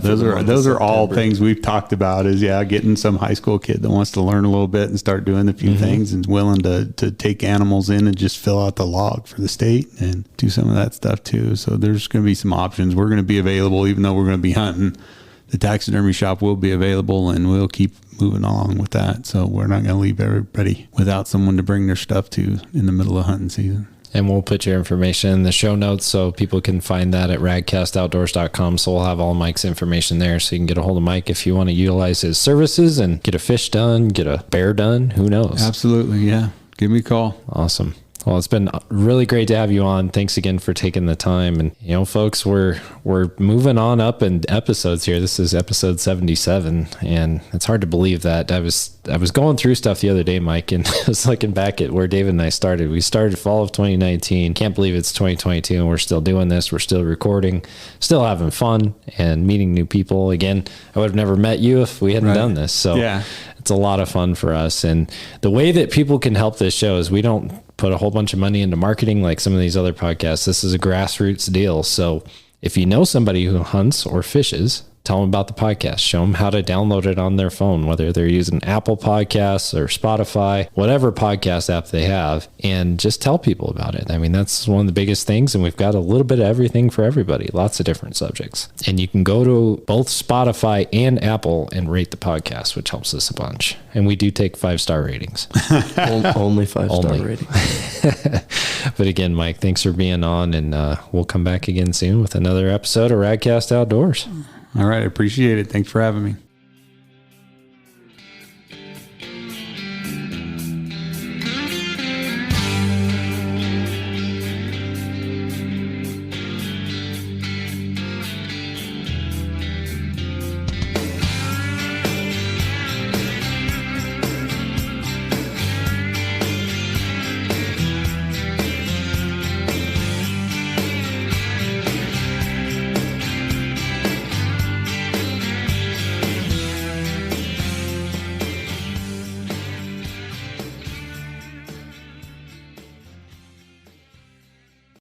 Those are all things we've talked about is, getting some high school kid that wants to learn a little bit and start doing a few things and willing to take animals in and just fill out the log for the state and do some of that stuff too. So there's going to be some options. We're going to be available, even though we're going to be hunting. The taxidermy shop will be available, and we'll keep moving along with that. So we're not going to leave everybody without someone to bring their stuff to in the middle of hunting season. And we'll put your information in the show notes so people can find that at radcastoutdoors.com. So we'll have all Mike's information there so you can get a hold of Mike if you want to utilize his services and get a fish done, get a bear done. Who knows? Absolutely. Yeah. Give me a call. Awesome. Well, it's been really great to have you on. Thanks again for taking the time. And, folks, we're moving on up in episodes here. This is episode 77, and it's hard to believe that. I was going through stuff the other day, Mike, and I was looking back at where David and I started. We started fall of 2019. Can't believe it's 2022, and we're still doing this. We're still recording, still having fun, and meeting new people. Again, I would have never met you if we hadn't done this. So it's a lot of fun for us. And the way that people can help this show is we don't put a whole bunch of money into marketing like some of these other podcasts. This is a grassroots deal. So if you know somebody who hunts or fishes, tell them about the podcast. Show them how to download it on their phone, whether they're using Apple Podcasts or Spotify, whatever podcast app they have, and just tell people about it. I mean, that's one of the biggest things, and we've got a little bit of everything for everybody, lots of different subjects. And you can go to both Spotify and Apple and rate the podcast, which helps us a bunch. And we do take 5-star ratings. Only 5-star ratings. But again, Mike, thanks for being on, and we'll come back again soon with another episode of Radcast Outdoors. All right. I appreciate it. Thanks for having me.